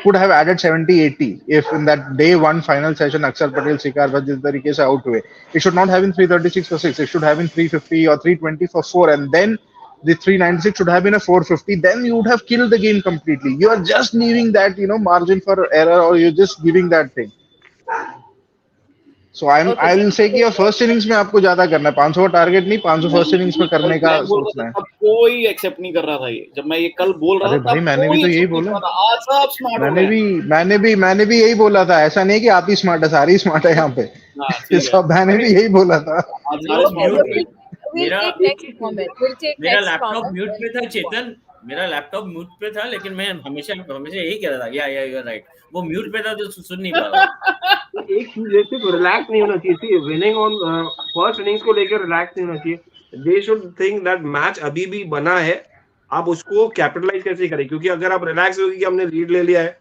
could have added 70, 80 if in that day one final session Akshar Patel, Sikar Bhatt जिस तरीके से out हुए. It should not have been 336 for 6. It should have been 350 or 320 for 4, and then the 396 should have been a 450. Then you would have killed the game completely. You are just leaving that margin for error, or you're just giving that thing. So I will say कि first innings में आपको ज्यादा करना है 500 का target नहीं 500 first innings में करने का सोचना है. अब कोई एक्सेप्ट नहीं कर रहा था ये जब मैं ये कल बोल रहा अरे था भाई मैंने भी तो यही बोला. आज सब स्मार्ट हो गए. मैंने भी यही बोला था. ऐसा नहीं है कि आप ही स्मार्ट है सारी स्मार्ट है यहाँ पे. सब मैंने भी यही बोला था. आज सारे Okay, स्मार्ट so हो गए. we'll take next comment. We'll take मेरा next लैपटॉप comment. म्यूट पे था चेतन मेरा लैपटॉप म्यूट पे था, लेकिन मैं हमेशा हमेशा यही कह रहा था, या यू आर राइट, वो म्यूट पे था तो सुन नहीं पा रहा था। एक चीज है, सिर्फ रिलैक्स नहीं होना चाहिए। सी विनिंग ऑन फर्स्ट इनिंग्स को लेकर रिलैक्स नहीं होना चाहिए। They should think that match अभी भी बना है, आप उसको कैपिटलाइज कैसे करें, क्योंकि अगर आप रिलैक्स होगी कि हमने लीड ले लिया है,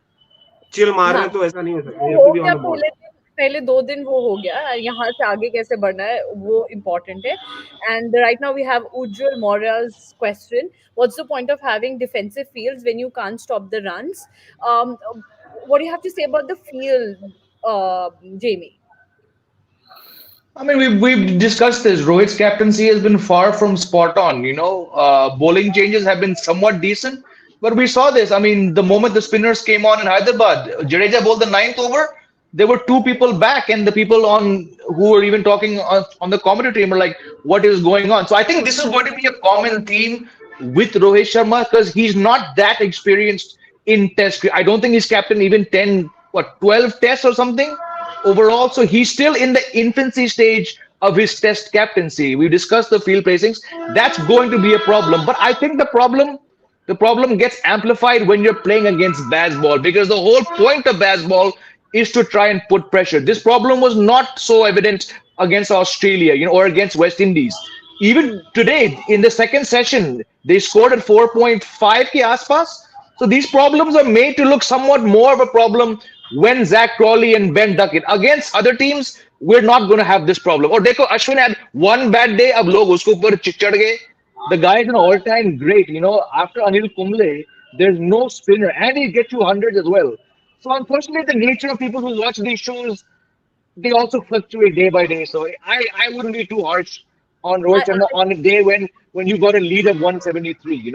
चिल मार रहे हाँ, हैं, तो ऐसा नहीं हो सकता। वो यू हैव टू हो बी ऑन गया, द बॉल। पहले 2 दिन वो हो गया, यहाँ से आगे कैसे बढ़ना है वो इम्पोर्टेंट है। And right now we have Ujjwal Mora's question. What's the point of having defensive fields when you can't stop the runs? Um, what do you have to say about the field, Jamie? I mean, we've discussed this. Rohit's captaincy has been far from spot on. Bowling changes have been somewhat decent, but we saw this. I mean, the moment the spinners came on in Hyderabad, Jadeja bowled the ninth over. There were two people back, and the people on who were even talking on the commentary team were like, "What is going on?" So I think this is going to be a common theme with Rohit Sharma because he's not that experienced in Test. I don't think he's captain even 12 tests or something overall. So he's still in the infancy stage of his test captaincy. We discussed the field placings. That's going to be a problem. But I think the problem gets amplified when you're playing against baseball because the whole point of baseball is to try and put pressure. This problem was not so evident against Australia, or against West Indies. Even today, in the second session, they scored at 4.5 ke aspas. So these problems are made to look somewhat more of a problem when Zach Crawley and Ben Duckett. Against other teams, we're not going to have this problem. Or Deko Ashwin had one bad day, ab log usko upar chid gaye. The guy is an all-time great. After Anil Kumble, there's no spinner, and he gets you hundreds as well. So unfortunately, the nature of people who watch these shows, they also fluctuate day by day. So I wouldn't be too harsh on Rohit I, Sharma on a day when you got a lead of 173.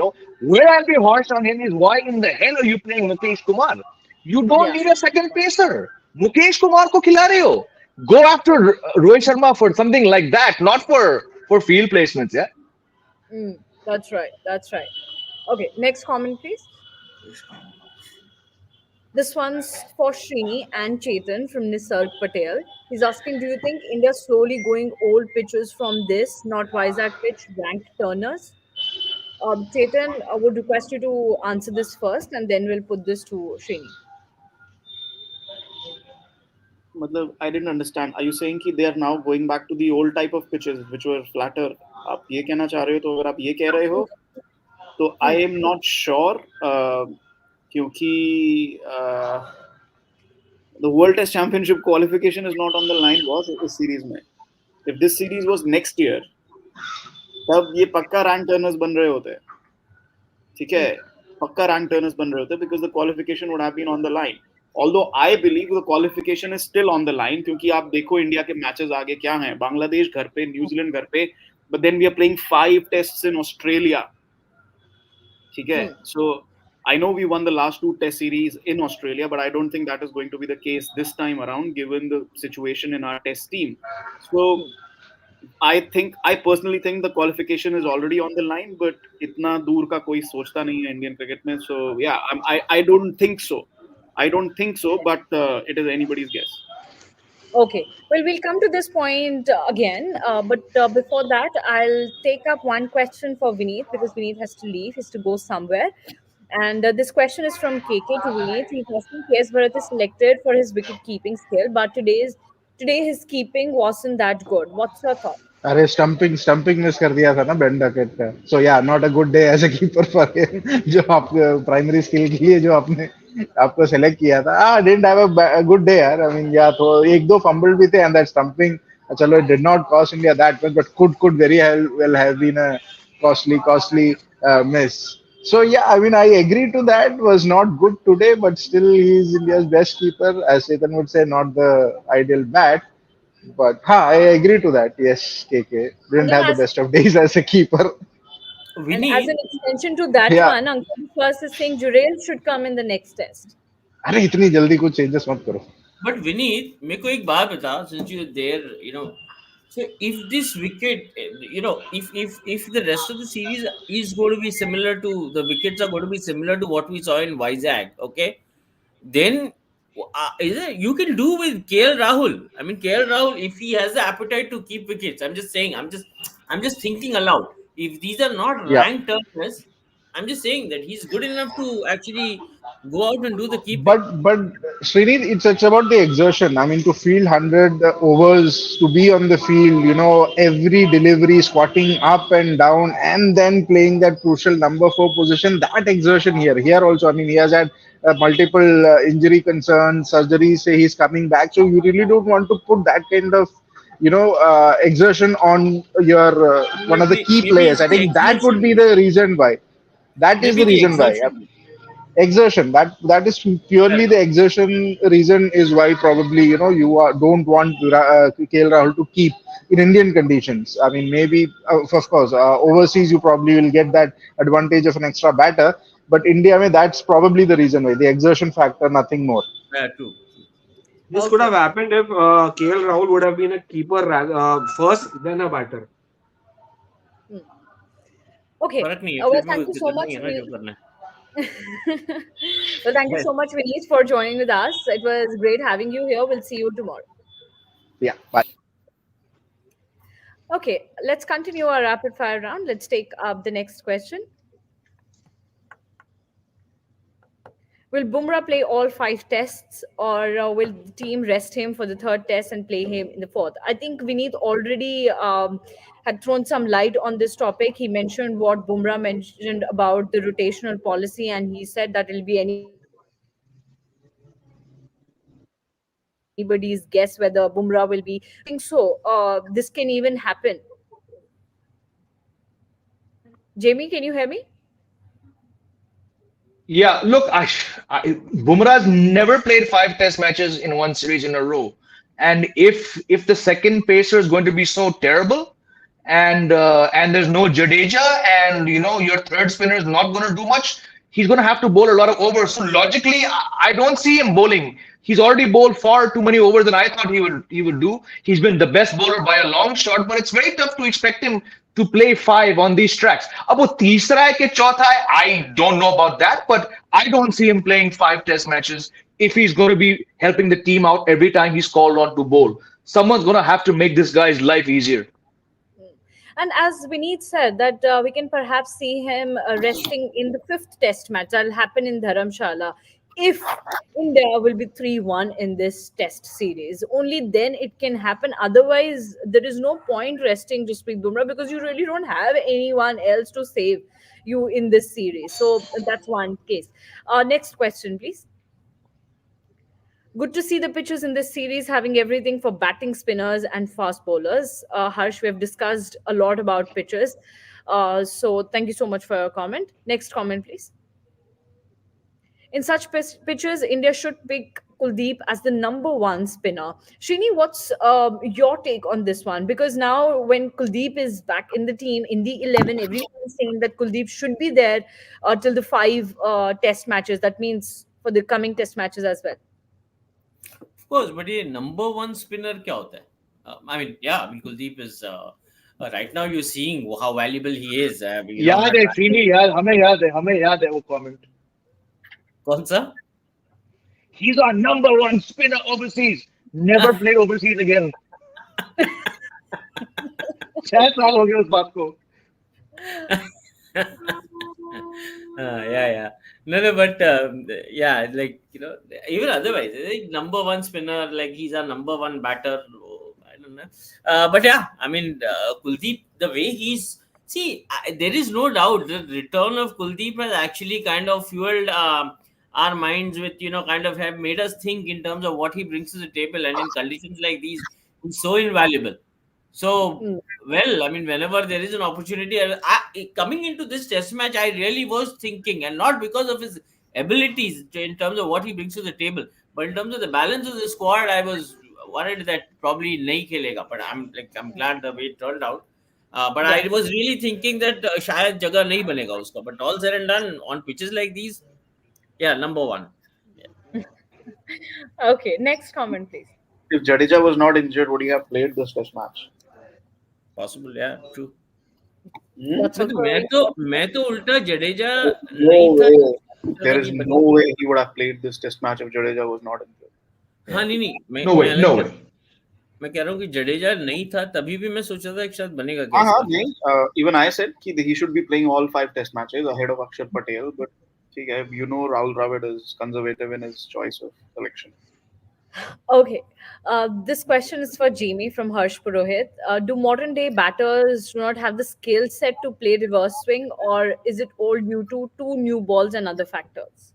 Where I'll be harsh on him is why in the hell are you playing Mukesh Kumar? You don't yeah. need a second pacer. Mukesh Kumar ko khila rahe ho. Go after Rohit Sharma for something like that, not for field placements. Yeah. That's right. That's right. Okay, next comment, please. This one's for Srini and Chetan from Nisarg Patel. He's asking, do you think India's slowly going old pitches from this, not Vizag pitch, ranked turners? Chetan, I would request you to answer this first, and then we'll put this to Srini. मतलब I didn't understand. Are you saying कि they are now going back to the old type of pitches which were flatter? आप ये कहना चाह रहे हो? तो अगर आप ये कह रहे हो तो I am not sure क्योंकि the World Test Championship qualification is not on the line was इस series में. If this series was next year, तब ये पक्का rank turners बन रहे होते. ठीक है, पक्का rank turners बन रहे होते because the qualification would have been on the line. Although I believe the qualification is still on the line क्योंकि आप देखो इंडिया के मैचेस आगे क्या हैं. बांग्लादेश घर पे, न्यूजीलैंड घर पे, but then we are playing 5 tests in Australia. ठीक है, so I know we won the last 2 test series in Australia, but I don't think that is going to be the case this time around given the situation in our test team. So I personally think the qualification is already on the line, but इतना दूर का कोई सोचता नहीं है Indian cricket में. So yeah, I don't think so. I don't think so, but it is anybody's guess. Okay. Well, we'll come to this point again. But before that, I'll take up one question for Vineet because Vineet has to leave. He has to go somewhere. And this question is from KK to Vineet. He's asking, KS Bharat is selected for his wicket keeping skill, but today his keeping wasn't that good. What's your thought? अरे stumping miss कर दिया था ना Ben Duckett का. So yeah not a good day as a keeper for him. जो आप primary skill के लिए जो आपने आपको सेलेक्ट किया था, didn't have a good day यार. आई मीन या तो एक दो फंबल भी थे एंड दैट स्टंपिंग, चलो it did not cost India that much but could very well have been a costly miss. So yeah, I mean I agree to that. Was not good today, but still he's India's best keeper. As Chetan would say, not the ideal bat. But I agree to that. Yes, KK And didn't then have the best of days as a keeper. as an Vineet extension to that Yeah. one, Uncle first is saying Jurel should come in the next test. अरे इतनी जल्दी कुछ changes मत करो. But Vineet मेरे को एक बात बता, since you there, so if this wicket, if the rest of the series is going to be similar to the wickets are going to be similar to what we saw in Vizag, okay, then you can do with KL Rahul. I mean, KL Rahul, if he has the appetite to keep wickets, I'm just saying, I'm just thinking aloud. If these are not Yeah. ranked turners, I'm just saying that he's good enough to actually go out and do the keeping. But Srini, it's about the exertion. I mean, to field 100 overs, to be on the field, every delivery, squatting up and down, and then playing that crucial number 4 position. That exertion here also. I mean, he has had multiple injury concerns, surgeries. Say he's coming back, so you really don't want to put that kind of exertion on your one of the key Maybe players. it's I the think that would exertion. be the reason why. That is Maybe the the reason why. exertion. Exertion, that is Fair purely enough. the exertion reason is why probably don't want KL Rahul to keep in Indian conditions. I mean, maybe of course overseas you probably will get that advantage of an extra batter, but India, I mean, that's probably the reason why, the exertion factor, nothing more. Yeah, true. This could Okay. have happened if KL Rahul would have been a keeper first, then a batter. Okay. फर्क नहीं है Well, फिर भी thank you so करना ही much. है ना जो करना है. Well, thank you so much, Vineet, for joining with us. It was great having you here. We'll see you tomorrow. Yeah, bye. Okay, let's continue our rapid fire round. Let's take up the next question. Will Bumrah play all 5 tests, or will the team rest him for the 3rd test and play him in the 4th? I think Vineet already had thrown some light on this topic. He mentioned what Bumrah mentioned about the rotational policy, and he said that it'll be anybody's guess whether Bumrah will be. Do you think so? This can even happen. Jamie, can you hear me? Yeah, look, Bumrah's never played 5 Test matches in one series in a row, and if the second pacer is going to be so terrible, and there's no Jadeja, and your third spinner is not going to do much, he's going to have to bowl a lot of overs. So logically, I don't see him bowling. He's already bowled far too many overs than I thought he would do. He's been the best bowler by a long shot, but it's very tough to expect him to play 5 on these tracks. अब वो तीसरा है कि चौथा है, I don't know about that, but I don't see him playing 5 Test matches if he's going to be helping the team out every time he's called on to bowl. Someone's going to have to make this guy's life easier. And as Vineet said, that we can perhaps see him resting in the 5th test match. That'll happen in Dharamshala. If India will be 3-1 in this test series, only then it can happen. Otherwise, there is no point resting Jasprit Bumrah because you really don't have anyone else to save you in this series. So that's one case. Next question, please. Good to see the pitches in this series having everything for batting spinners and fast bowlers. Harsh, we have discussed a lot about pitches. So thank you so much for your comment. Next comment, please. In such pitches, India should pick Kuldeep as the number 1 spinner. Srini, what's your take on this one? Because now when Kuldeep is back in the team, in the 11, everyone is saying that Kuldeep should be there till the 5 test matches. That means for the coming test matches as well. Of course, but ये number 1 spinner क्या होता है? I mean, yeah, I mean, Kuldeep is right now you're seeing how valuable he is. याद है श्रीनी, याद हमें याद है वो comment. कौन सा? He's our number 1 spinner overseas. Never played overseas again. 6 साल हो गए उस बात को. Yeah. No, but yeah, like even otherwise, I think number 1 spinner, like he's our number 1 batter. I don't know, but yeah, I mean, Kuldeep, the way he's there is no doubt the return of Kuldeep has actually kind of fueled our minds with kind of have made us think in terms of what he brings to the table, and in conditions like these, he's so invaluable. So, well, I mean, whenever there is an opportunity, coming into this test match, I really was thinking, and not because of his abilities in terms of what he brings to the table, but in terms of the balance of the squad, I was worried that probably nahi khelega. But I'm glad the way it turned out. But I was really thinking that shayad jagah nahi banega uska. But all said and done, on pitches like these, yeah, number 1. Yeah. Okay, next comment, please. If Jadeja was not injured, would he have played this test match? Possible, yeah, true. That's also मैं तो उल्टा Jadeja No way. There is no way he would have played this test match if Jadeja was not injured. हाँ नहीं No way. मैं कह रहा हूँ कि जडेजा नहीं था तभी भी मैं सोचा था कि शायद बनेगा क्या हाँ हाँ इसका। नहीं, even I said कि he should be playing all 5 test matches ahead of Akshar Patel, but ठीक है, you know Rahul Dravid is conservative in his choice of selection. Okay. This question is for Jamie from Harsh Purohit. Do modern day batters do not have the skill set to play reverse swing, or is it all due to two new balls and other factors?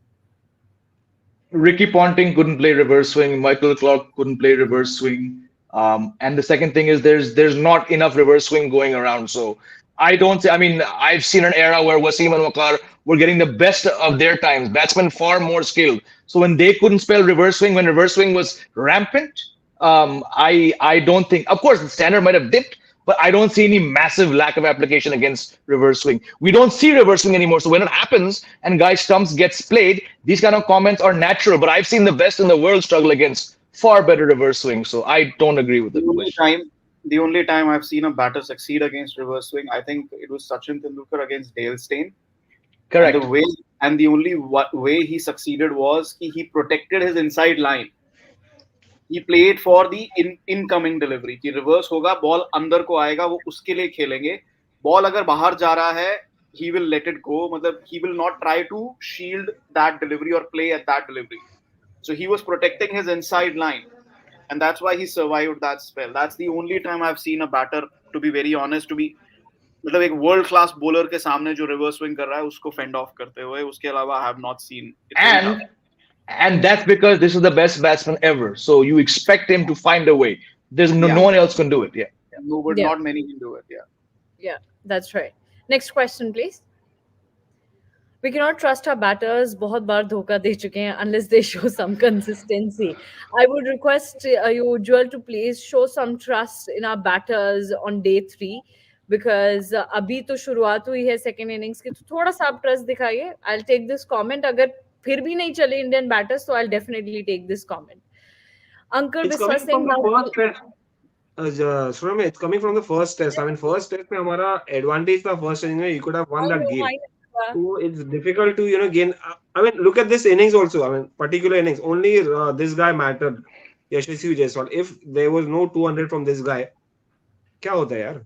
Ricky Ponting couldn't play reverse swing. Michael Clark couldn't play reverse swing. And the second thing is there's not enough reverse swing going around. So I don't say. I mean, I've seen an era where Wasim and Waqar were getting the best of their times. Batsmen far more skilled. So when they couldn't spell reverse swing, when reverse swing was rampant, I don't think. Of course, the standard might have dipped, but I don't see any massive lack of application against reverse swing. We don't see reverse swing anymore. So when it happens and guy stumps gets played, these kind of comments are natural. But I've seen the best in the world struggle against far better reverse swing. So I don't agree with The the only question. time, the only time I've seen a batter succeed against reverse swing, I think it was Sachin Tendulkar against Dale Steyn, and Correct. the only way he succeeded was he protected his inside line. He played for the incoming delivery कि reverse होगा, ball अंदर को आएगा, वो उसके लिए खेलेंगे. Ball अगर बाहर जा रहा है, he will let it go. मतलब he will not try to shield that delivery or play at that delivery. So he was protecting his inside line, and that's why he survived that spell. That's the only time I've seen a batter, to be very honest, to be मतलब एक world class bowler के सामने जो reverse swing कर रहा है उसको fend of करते हुए. उसके अलावा I have not seen. It's very tough. And that's because this is the best batsman ever. So you expect him to find a way. There's no, Yeah. no one else can do it. Yeah. No, but Yeah. not many can do it. Yeah. Yeah, that's right. Next question, please. We cannot trust our batters. बहुत बार धोखा दे चुके हैं unless they show some consistency. I would request you, Joel, to please show some trust in our batters on day 3 because अभी तो शुरुआत हुई है second innings की, तो थोड़ा सा आप trust दिखाइए. I'll take this comment. अगर फिर भी नहीं चले Indian batters, तो I'll definitely take this comment. Ankur It's Biswa coming Singh from the now. first test. Surami, it's coming from the first test. I mean, first test में हमारा advantage था first inning में. You could have won that game. So it's difficult to gain. I mean, look at this innings also. I mean, particular innings. Only this guy mattered. Yashasvi Jaiswal. If there was no 200 from this guy, क्या होता है यार?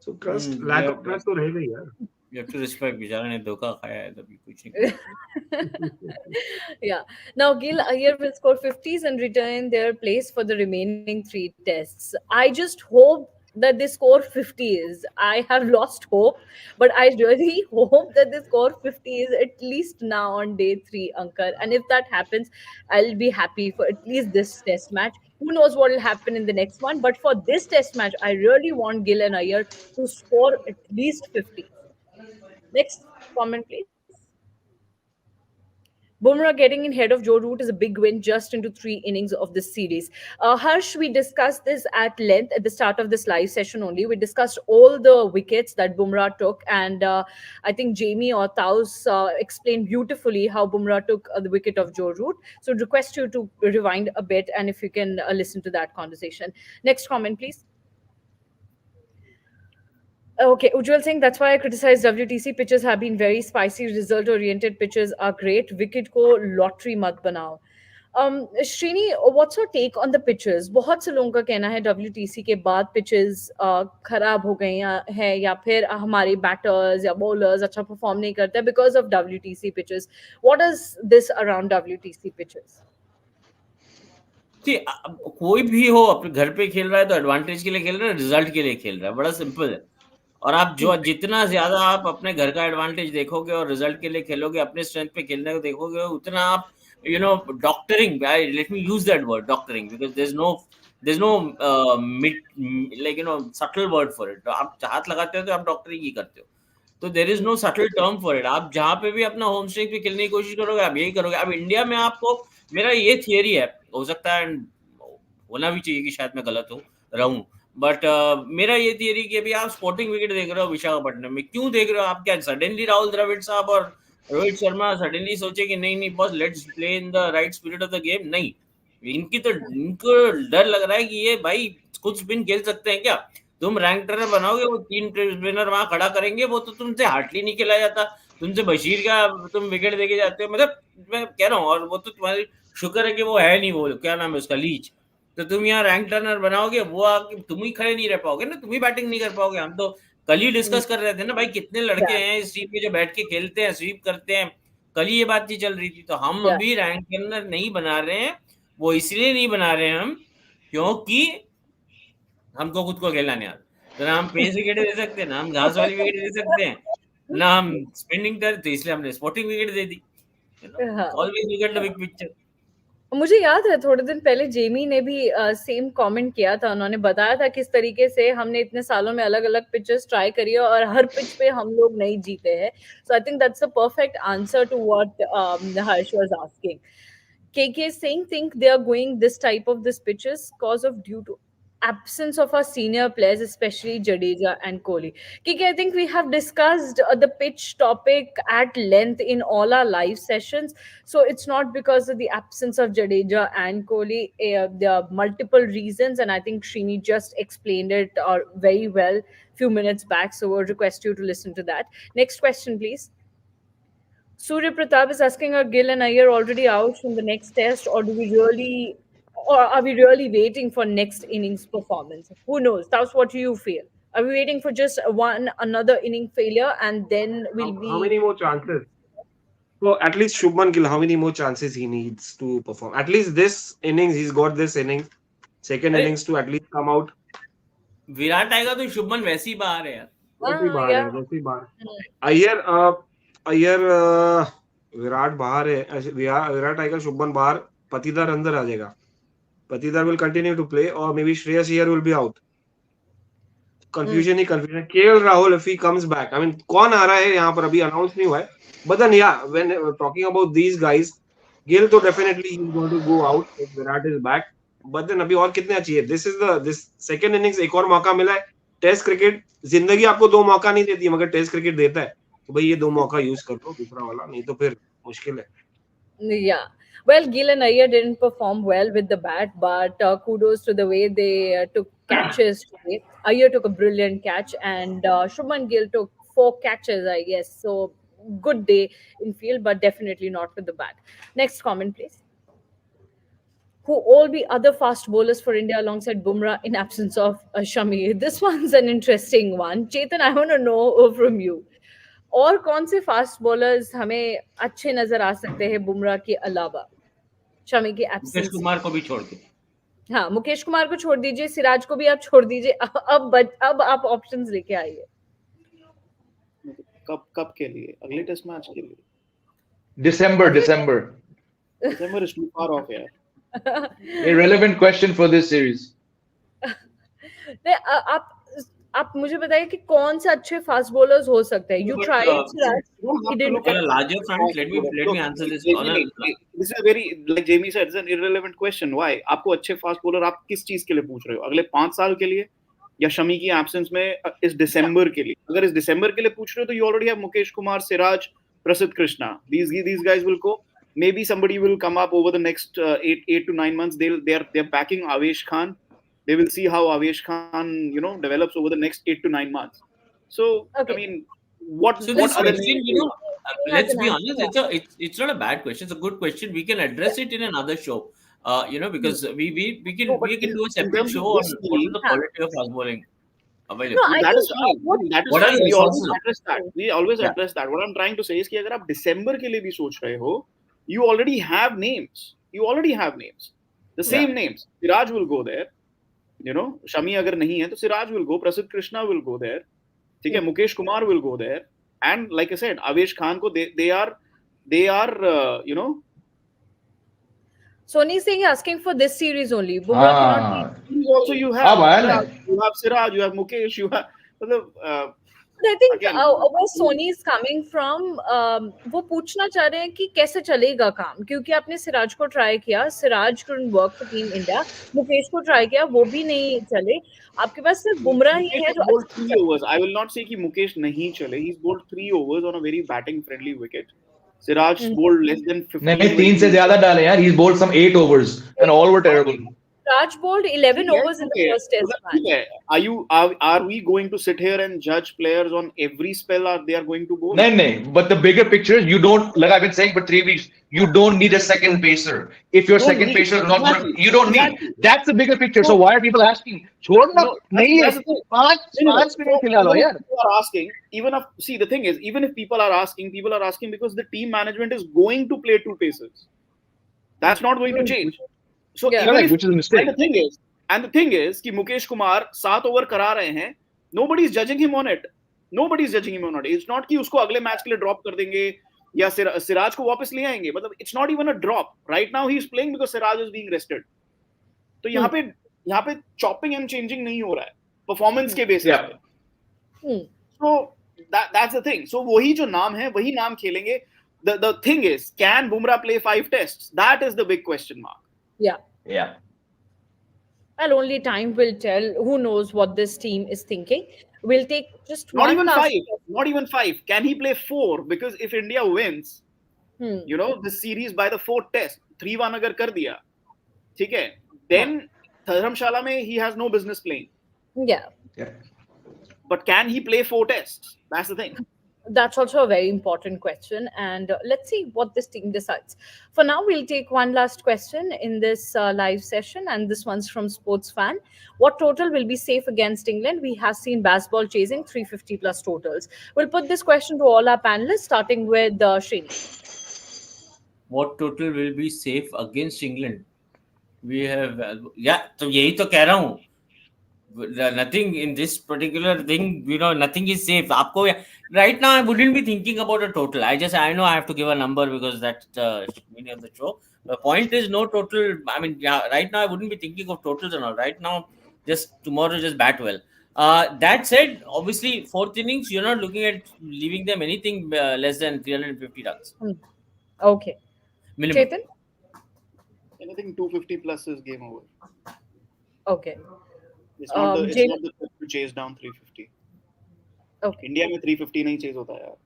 So trust, lack of trust तो रहेगा ही यार. You have to respect. बेचारे ने धोखा खाया है तभी कुछ नहीं Yeah. Now, Gil Iyer will score 50s and retain their place for the remaining 3 tests. I just hope that they score 50s. I have lost hope, but I really hope that they score 50s at least now on day 3, Ankar. And if that happens, I'll be happy for at least this test match. Who knows what will happen in the next one? But for this test match, I really want Gil and Iyer to score at least 50s. Next comment, please. Bumrah getting in head of Joe Root is a big win just into 3 innings of this series. Harsh, we discussed this at length at the start of this live session only. We discussed all the wickets that Bumrah took, and I think Jamie or Taus explained beautifully how Bumrah took the wicket of Joe Root. So, I'd request you to rewind a bit and if you can listen to that conversation. Next comment, please. Okay, Ujjwal Singh, that's why I criticize WTC. Pitches have been very spicy. Result-oriented pitches are great. Wicket ko lottery mat banao. Srini, what's your take on the pitches? बहुत से लोगों का कहना है WTC के बाद pitches खराब हो गई हैं या फिर हमारे batters या bowlers अच्छा perform नहीं करते because of WTC pitches. What is this around WTC pitches? See, कोई भी हो अपने घर पे खेल रहा है तो एडवांटेज के लिए खेल रहा है, रिजल्ट के लिए खेल रहा है. बड़ा सिंपल है. और आप जो जितना ज्यादा आप अपने घर का एडवांटेज देखोगे और रिजल्ट के लिए खेलोगे, अपने स्ट्रेंथ पे खेलने को देखोगे, उतना आप doctoring, let me use that word, doctoring, because there is no subtle word for it. आप हाथ लगाते हो तो आप डॉक्टरिंग ही करते हो. तो there is no subtle term for it. आप जहां पे भी अपना होम स्ट्रेंथ पे खेलने की कोशिश करोगे, आप यही करोगे. अब इंडिया में आपको, मेरा ये थियरी है, हो सकता है होना भी चाहिए कि शायद मैं गलत रहूं, बट मेरा ये थियरी कि अभी आप स्पोर्टिंग विकेट देख रहे हो विशाखापट्टनम में, क्यों देख रहे हो? आप क्या सडनली राहुल द्रविड़ साहब और रोहित शर्मा सडनली सोचे कि नहीं boss, let's play in the right spirit of the game? नहीं, इनको डर लग रहा है कि ये भाई कुछ स्पिन खेल सकते हैं क्या? तुम रैंक रनर बनाओगे, वो 3 स्पिनर वहां खड़ा करेंगे, वो तो तुमसे हार्डली नहीं खिलाया जाता. तुमसे बशीर का तुम विकेट देके जाते हो. मतलब मैं कह रहा हूँ, और वो तो तुम्हारी शुक्र है कि वो है नहीं, वो क्या नाम है उसका, लीच. तो तुम यहाँ रैंक टर्नर बनाओगे, वो आके तुम ही खड़े नहीं रह पाओगे ना, तुम ही बैटिंग नहीं कर पाओगे। हम तो कल ही डिस्कस कर रहे थे ना भाई, कितने लड़के हैं इस टीम में जो बैठ के खेलते हैं, स्वीप करते हैं। कल ही ये बात ही चल रही थी। तो हम अभी रैंक टर्नर नहीं बना रहे हैं। वो इसलिए नहीं बना रहे हैं हम, क्योंकि हमको खुद को खेलना नहीं आता। तो ना हम पेस विकेट दे सकते हैं, ना हम घास वाली विकेट दे सकते हैं, ना हम स्पिनिंग कर, तो इसलिए हमने sporting wicket they the. Always look at the big picture. मुझे याद है थोड़े दिन पहले जेमी ने भी सेम कमेंट किया था। उन्होंने बताया था किस तरीके से हमने इतने सालों में अलग अलग पिचेस ट्राई करी है और हर पिच पे हम लोग नहीं जीते हैं। So I think that's a perfect answer to what Harsh was asking. KK is saying think they are going this type of this pitches cause of due to absence of our senior players, especially Jadeja and Kohli. KK, I think we have discussed the pitch topic at length in all our live sessions. So it's not because of the absence of Jadeja and Kohli. There are multiple reasons, and I think Srini just explained it very well few minutes back. So we'll request you to listen to that. Next question, please. Surya Pratap is asking, are Gill and Iyer already out from the next test, or are we really waiting for next innings performance? Who knows? That's what you feel. Are we waiting for just another inning failure, and then we'll be? How many more chances? So at least Shubman Gill, how many more chances he needs to perform? At least this innings, he's got this innings, second innings to at least come out. Virat आएगा तो शुभमन वैसे ही बाहर है यार। वैसे ही बाहर। अय्यर विराट बाहर है, विराट आएगा, शुभमन बाहर, पतिदार अंदर आ जाएगा। Patidar will continue to play or maybe Shreyas here will be out. Confusion he confusion. KL Rahul if he comes back. I mean कौन आ रहा है यहाँ पर अभी अनाउंस नहीं हुआ है। But then yeah, when talking about these guys, Gill तो definitely he's going to go out if Virat is back. But then अभी और कितने चाहिए? This second innings एक और मौका मिला है। टेस्ट क्रिकेट जिंदगी आपको 2 मौका नहीं देती है, मगर टेस्ट क्रिकेट देता है। तो भाई ये 2 मौका यूज कर लो, दूसरा वाला नहीं तो फिर मुश्किल है। Yeah. Well, Gill and Iyer didn't perform well with the bat, but kudos to the way they took catches today. Iyer took a brilliant catch, and Shubman Gill took 4 catches, I guess. So good day in field, but definitely not with the bat. Next comment, please. Who all be other fast bowlers for India alongside Bumrah in absence of Shami? This one's an interesting one. Chetan, I want to know from you. और कौन से fast bowlers हमें अच्छे नजर आ सकते हैं बुमराह के अलावा, शमी के एब्सेंस? मुकेश कुमार को भी छोड़ के। हाँ, मुकेश कुमार को छोड़ दीजिए, सिराज को भी आप छोड़ दीजिए। अब आप ऑप्शंस लेके आइए। कब के लिए? अगले टेस्ट मैच के लिए? December is too far off यार। Irrelevant question for this series. आप मुझे बताइए कि कौन से अच्छे फास्ट बॉलर्स हो सकते हैं? You tried Siraj. He didn't. On a larger front, let me answer this. This is a very, like Jamie said, it's an irrelevant question. Why? आपको अच्छे फास्ट बॉलर आप किस चीज के लिए पूछ रहे हो? अगले 5 साल के लिए या शमी की एब्सेंस में इस दिसंबर के लिए? अगर इस दिसंबर के लिए पूछ रहे हो तो you already have Mukesh Kumar, Siraj, प्रसिद्ध Krishna. These guys will go. Maybe somebody will come up over the next 8 to 9 months. They're backing Avesh Khan. They will see how Avesh Khan, develops over the next 8 to 9 months. So, okay. I mean, what other question, let's be honest, it's not a bad question. It's a good question. We can address it in another show. Because we can do a separate show on what is the quality of fast bowling available. No, that is fine. We always address that. We always address that. What I'm trying to say is कि अगर आप दिसंबर के लिए भी सोच रहे हो, you already have names. The same names. Siraj will go there. Shami अगर नहीं है तो Siraj will go, Prasidh Krishna will go there, ठीक है, Mukesh Kumar will go there, and like I said, Avesh Khan को they are Sony Singh asking for this series only. Bumrah cannot be. Also you have Siraj, you have Mukesh, you have I think where Sony is coming from, वो पूछना चाह रहे हैं कि कैसे चलेगा काम, क्योंकि आपने सिराज को ट्राई किया, Siraj couldn't work for team India, Mukesh को ट्राई किया, वो भी नहीं चले, आपके पास सिर्फ बुमराह ही है जो 3 overs. I will not say कि मुकेश नहीं चले. He's bowled 3 overs on a very batting friendly wicket. Siraj bowled less than 15. नहीं 3 से ज्यादा डाले यार. He's bowled some 8 overs and all were terrible. Raj bowled 11 overs in the first test match. Are we going to sit here and judge players on every spell they are going to bowl? No. But the bigger picture, you don't, like I've been saying for 3 weeks, you don't need a second pacer. If your second pacer is not going to, you don't need. That's the bigger picture. So why are people asking? छोड़ना नहीं है. पांच minute खिला लो यार. People are asking, see, the thing is, even if people are asking because the team management is going to play two pacers. That's not going to change. So which is a mistake. And the thing is कि Mukesh Kumar 7 over करा रहे हैं. Nobody is judging him on it. It's not कि उसको अगले match के लिए drop कर देंगे या सिराज को वापस ले आएंगे. मतलब it's not even a drop. Right now he is playing because Siraj is being rested. तो यहाँ पे chopping and changing नहीं हो रहा है performance के basis पे. So that's the thing. So वही जो नाम है वही नाम खेलेंगे. The thing is, can Bumrah play 5 tests? That is the big question mark. Yeah. Well, only time will tell. Who knows what this team is thinking? We'll take just Not one even last 5. Not even 5. Can he play 4? Because if India wins, this series by the 4th test, 3-1 अगर कर दिया, ठीक है? Then Dharamshala में he has no business playing. Yeah. But can he play 4 tests? That's the thing. That's also a very important question, and let's see what this team decides. For now, we'll take one last question in this live session, and this one's from Sports Fan. What total will be safe against England? We have seen baseball chasing 350 plus totals. We'll put this question to all our panelists, starting with Srini. What total will be safe against England? We have, तो यही तो कह रहा हूँ. Nothing in this particular thing, nothing is safe. Right now, I wouldn't be thinking about a total. I know I have to give a number because that's the meaning of the show. The point is no total. I mean, right now I wouldn't be thinking of totals and all. Right now, tomorrow just bat well. That said, obviously, 4th innings, you're not looking at leaving them anything less than 350 runs. Okay. Minimum. Chetan? Anything 250 plus is game over. Okay. It's not the to chase down 350. Okay. India में 350 नहीं chase होता यार.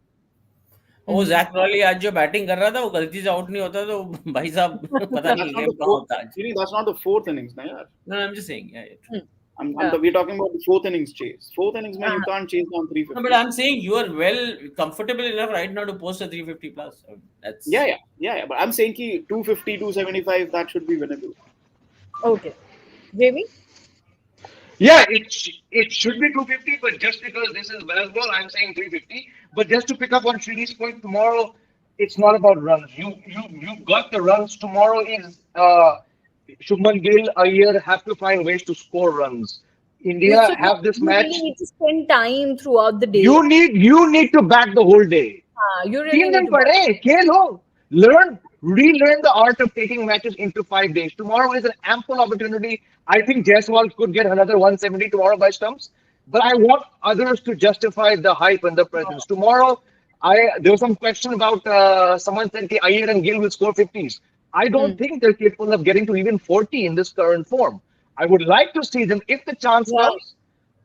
वो Jack really आज जो batting कर रहा था वो गलती से आउट नहीं होता तो भाई साहब पता नहीं गेम कहाँ होता आज. That's not the 4th innings ना यार. No, I'm just saying. We're talking about the 4th innings chase. 4th innings में you can't chase down 350. No, but I'm saying you are comfortable enough right now to post a 350 plus. That's But I'm saying कि 250, 275 that should be winnable. Okay. Jamie? Yeah, it should be 250, but just because this is baseball, I'm saying 350. But just to pick up on Srini's point, tomorrow it's not about runs. You got the runs. Tomorrow is Shubman Gill, Iyer have to find ways to score runs. India have this match. You need to spend time throughout the day. You need to bat the whole day. You really need to Relearn the art of taking matches into 5 days. Tomorrow is an ample opportunity. I think Jaiswal could get another 170 tomorrow by stumps, but I want others to justify the hype and the presence. Tomorrow, there was some question about someone said that Iyer and Gill will score 50s. I don't think they're capable of getting to even 40 in this current form. I would like to see them, if the chance comes,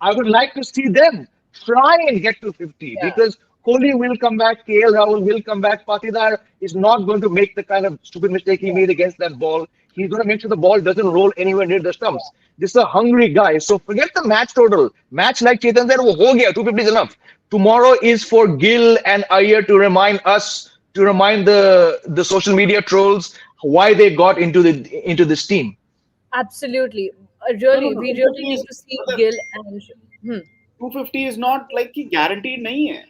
I would like to see them try and get to 50 because Kohli will come back, KL Rahul will come back, Patidar is not going to make the kind of stupid mistake he made against that ball. He's going to make sure the ball doesn't roll anywhere near the stumps. This is a hungry guy. So forget the match total. Match like Chetan said, wo ho gaya, 250 is enough. Tomorrow is for Gill and Iyer to remind us, to remind the social media trolls why they got into this team. Absolutely. We really need to see Gill and 250 is not like कि guaranteed नहीं है.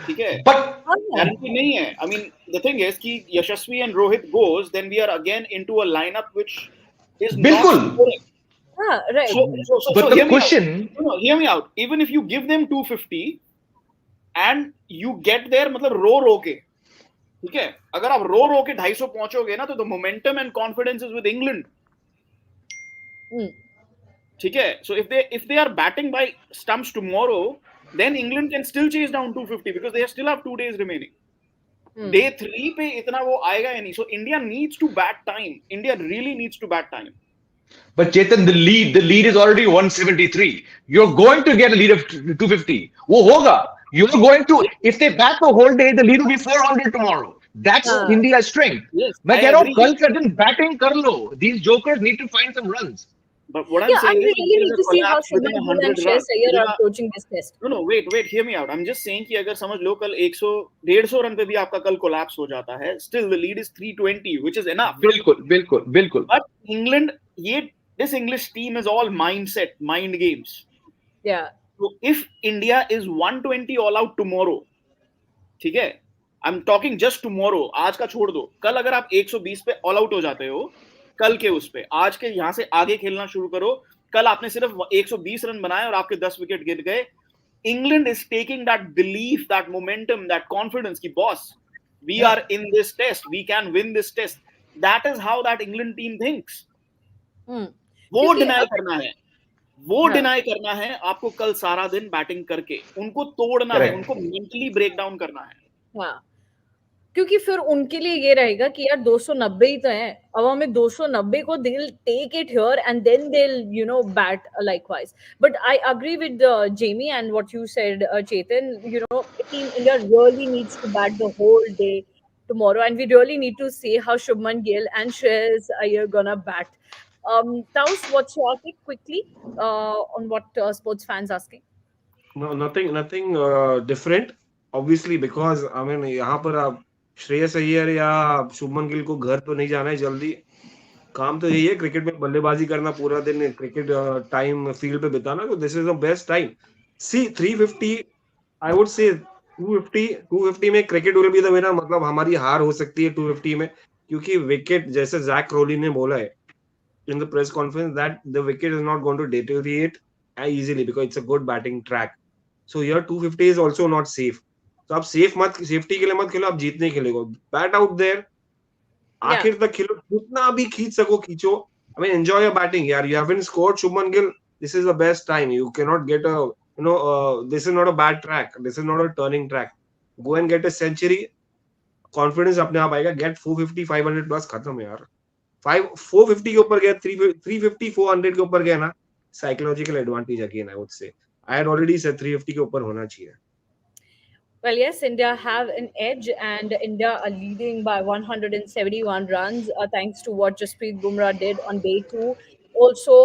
ठीक है. But guaranteed नहीं है. I mean, the thing is कि Yashasvi and Rohit goes, then we are again into a lineup which is not scoring. Right. But the question, hear me out. Even if you give them 250 and you get there, मतलब रो के, ठीक है. अगर आप रो के 250 पहुंचोगे ना, तो the momentum and confidence is with England. ठीक है. So if they are batting by stumps tomorrow, then England can still chase down 250 because they still have 2 days remaining. Day 3 पे इतना वो आएगा या नहीं. So India needs to bat time. India really needs to bat time. But Chetan, the lead is already 173. You're going to get a lead of 250. वो होगा. You're going to, if they bat the whole day, the lead will be 400 tomorrow. That's India's strength. Yes, मैं कह रहा हूँ कल का दिन batting कर लो. These jokers need to find some runs. But what I'm Yeah, I saying is, if really there need is a to see how collapse within Shubman Gill 100 and Shreyas runs, Iyer are approaching this test. wait, hear me out. I'm just saying कि अगर समझ लो कल 100-150 run पे भी आपका कल collapse हो जाता है, still the lead is 320, which is enough. बिल्कुल बिल्कुल बिल्कुल. But England, this English team is all mindset, mind games. Yeah. So if India is 120 all out tomorrow, ठीक है, I am talking just tomorrow, आज का छोड़ दो, कल अगर आप 120 पे ऑल आउट हो जाते हो, कल के उस पे आज के यहां से आगे खेलना शुरू करो, कल आपने सिर्फ 120 रन बनाए और आपके 10 विकेट गिर गए, England is taking that belief, that momentum, that confidence की बॉस, we are in this test, we can win this test. That is how that England team thinks. वो डिनाई करना है, वो डिनाई करना है आपको कल सारा दिन बैटिंग करके, उनको तोड़ना है, उनको मेंटली ब्रेक डाउन करना है. हाँ, क्योंकि फिर उनके लिए ये रहेगा कि यार 290 ही तो है, अब हमें 290 को they'll take it here and then they'll bat likewise. But I agree with Jamie and what you said, Chetan. Team India really needs to bat the whole day tomorrow, and we really need to see how Shubman Gill and Shreyas Iyer gonna bat. Taus, what's your take quickly on what sports fans asking? No, nothing different. Obviously, because I mean, यहाँ पर आप श्रेयस अय्यर या शुभमन गिल को घर तो नहीं जाना है जल्दी. काम तो यही है क्रिकेट में बल्लेबाजी करना, पूरा दिन क्रिकेट टाइम फील्ड पे बिताना. तो this is the best time. See 350, I would say 250 में cricket will be the winner. मतलब हमारी हार हो सकती है 250 में, क्योंकि विकेट, जैसे जैक क्रोली ने बोला है in the press conference, that the wicket is not going to deteriorate easily because it's a good batting track. So here 250 is also not safe. तो आप सेफ्टी के लिए मत खेलो, आप जीतने के लिए बैट आउट देयर, आखिर तक खेलो, जितना भी खींच सको खींचो. I mean, enjoy your batting यार. You haven't scored, Shubman Gill, this is the best time. You cannot get this is not a bad track, this is not a turning track. Go and get a century, confidence अपने आप आएगा. Get 450 500 plus, खत्म है यार. 450 के ऊपर गया, 350 400 के ऊपर गया ना, psychological advantage again. I would से आई हैड ऑलरेडी सेड 350 के ऊपर होना चाहिए. Well, yes, India have an edge, and India are leading by 171 runs, thanks to what Jasprit Bumrah did on day 2. Also,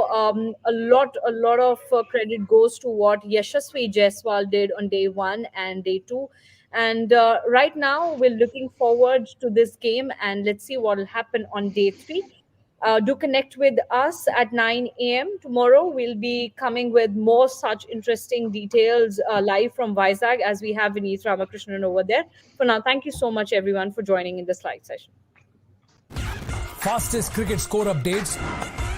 a lot of credit goes to what Yashasvi Jaiswal did on day 1 and day 2. And right now, we're looking forward to this game, and let's see what will happen on day 3. Do connect with us at 9 a.m. Tomorrow. We'll be coming with more such interesting details live from Vizag, as we have Vineet Ramakrishnan over there. For now, thank you so much, everyone, for joining in this live session. Fastest cricket score updates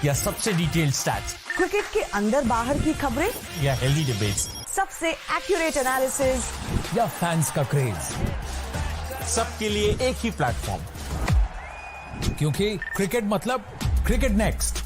या सबसे detailed stats, cricket के अंदर बाहर की खबरें या healthy debates, सबसे accurate analysis या फैंस का क्रेज, सबके लिए एक ही प्लेटफॉर्म, क्योंकि क्रिकेट मतलब क्रिकेट नेक्स्ट.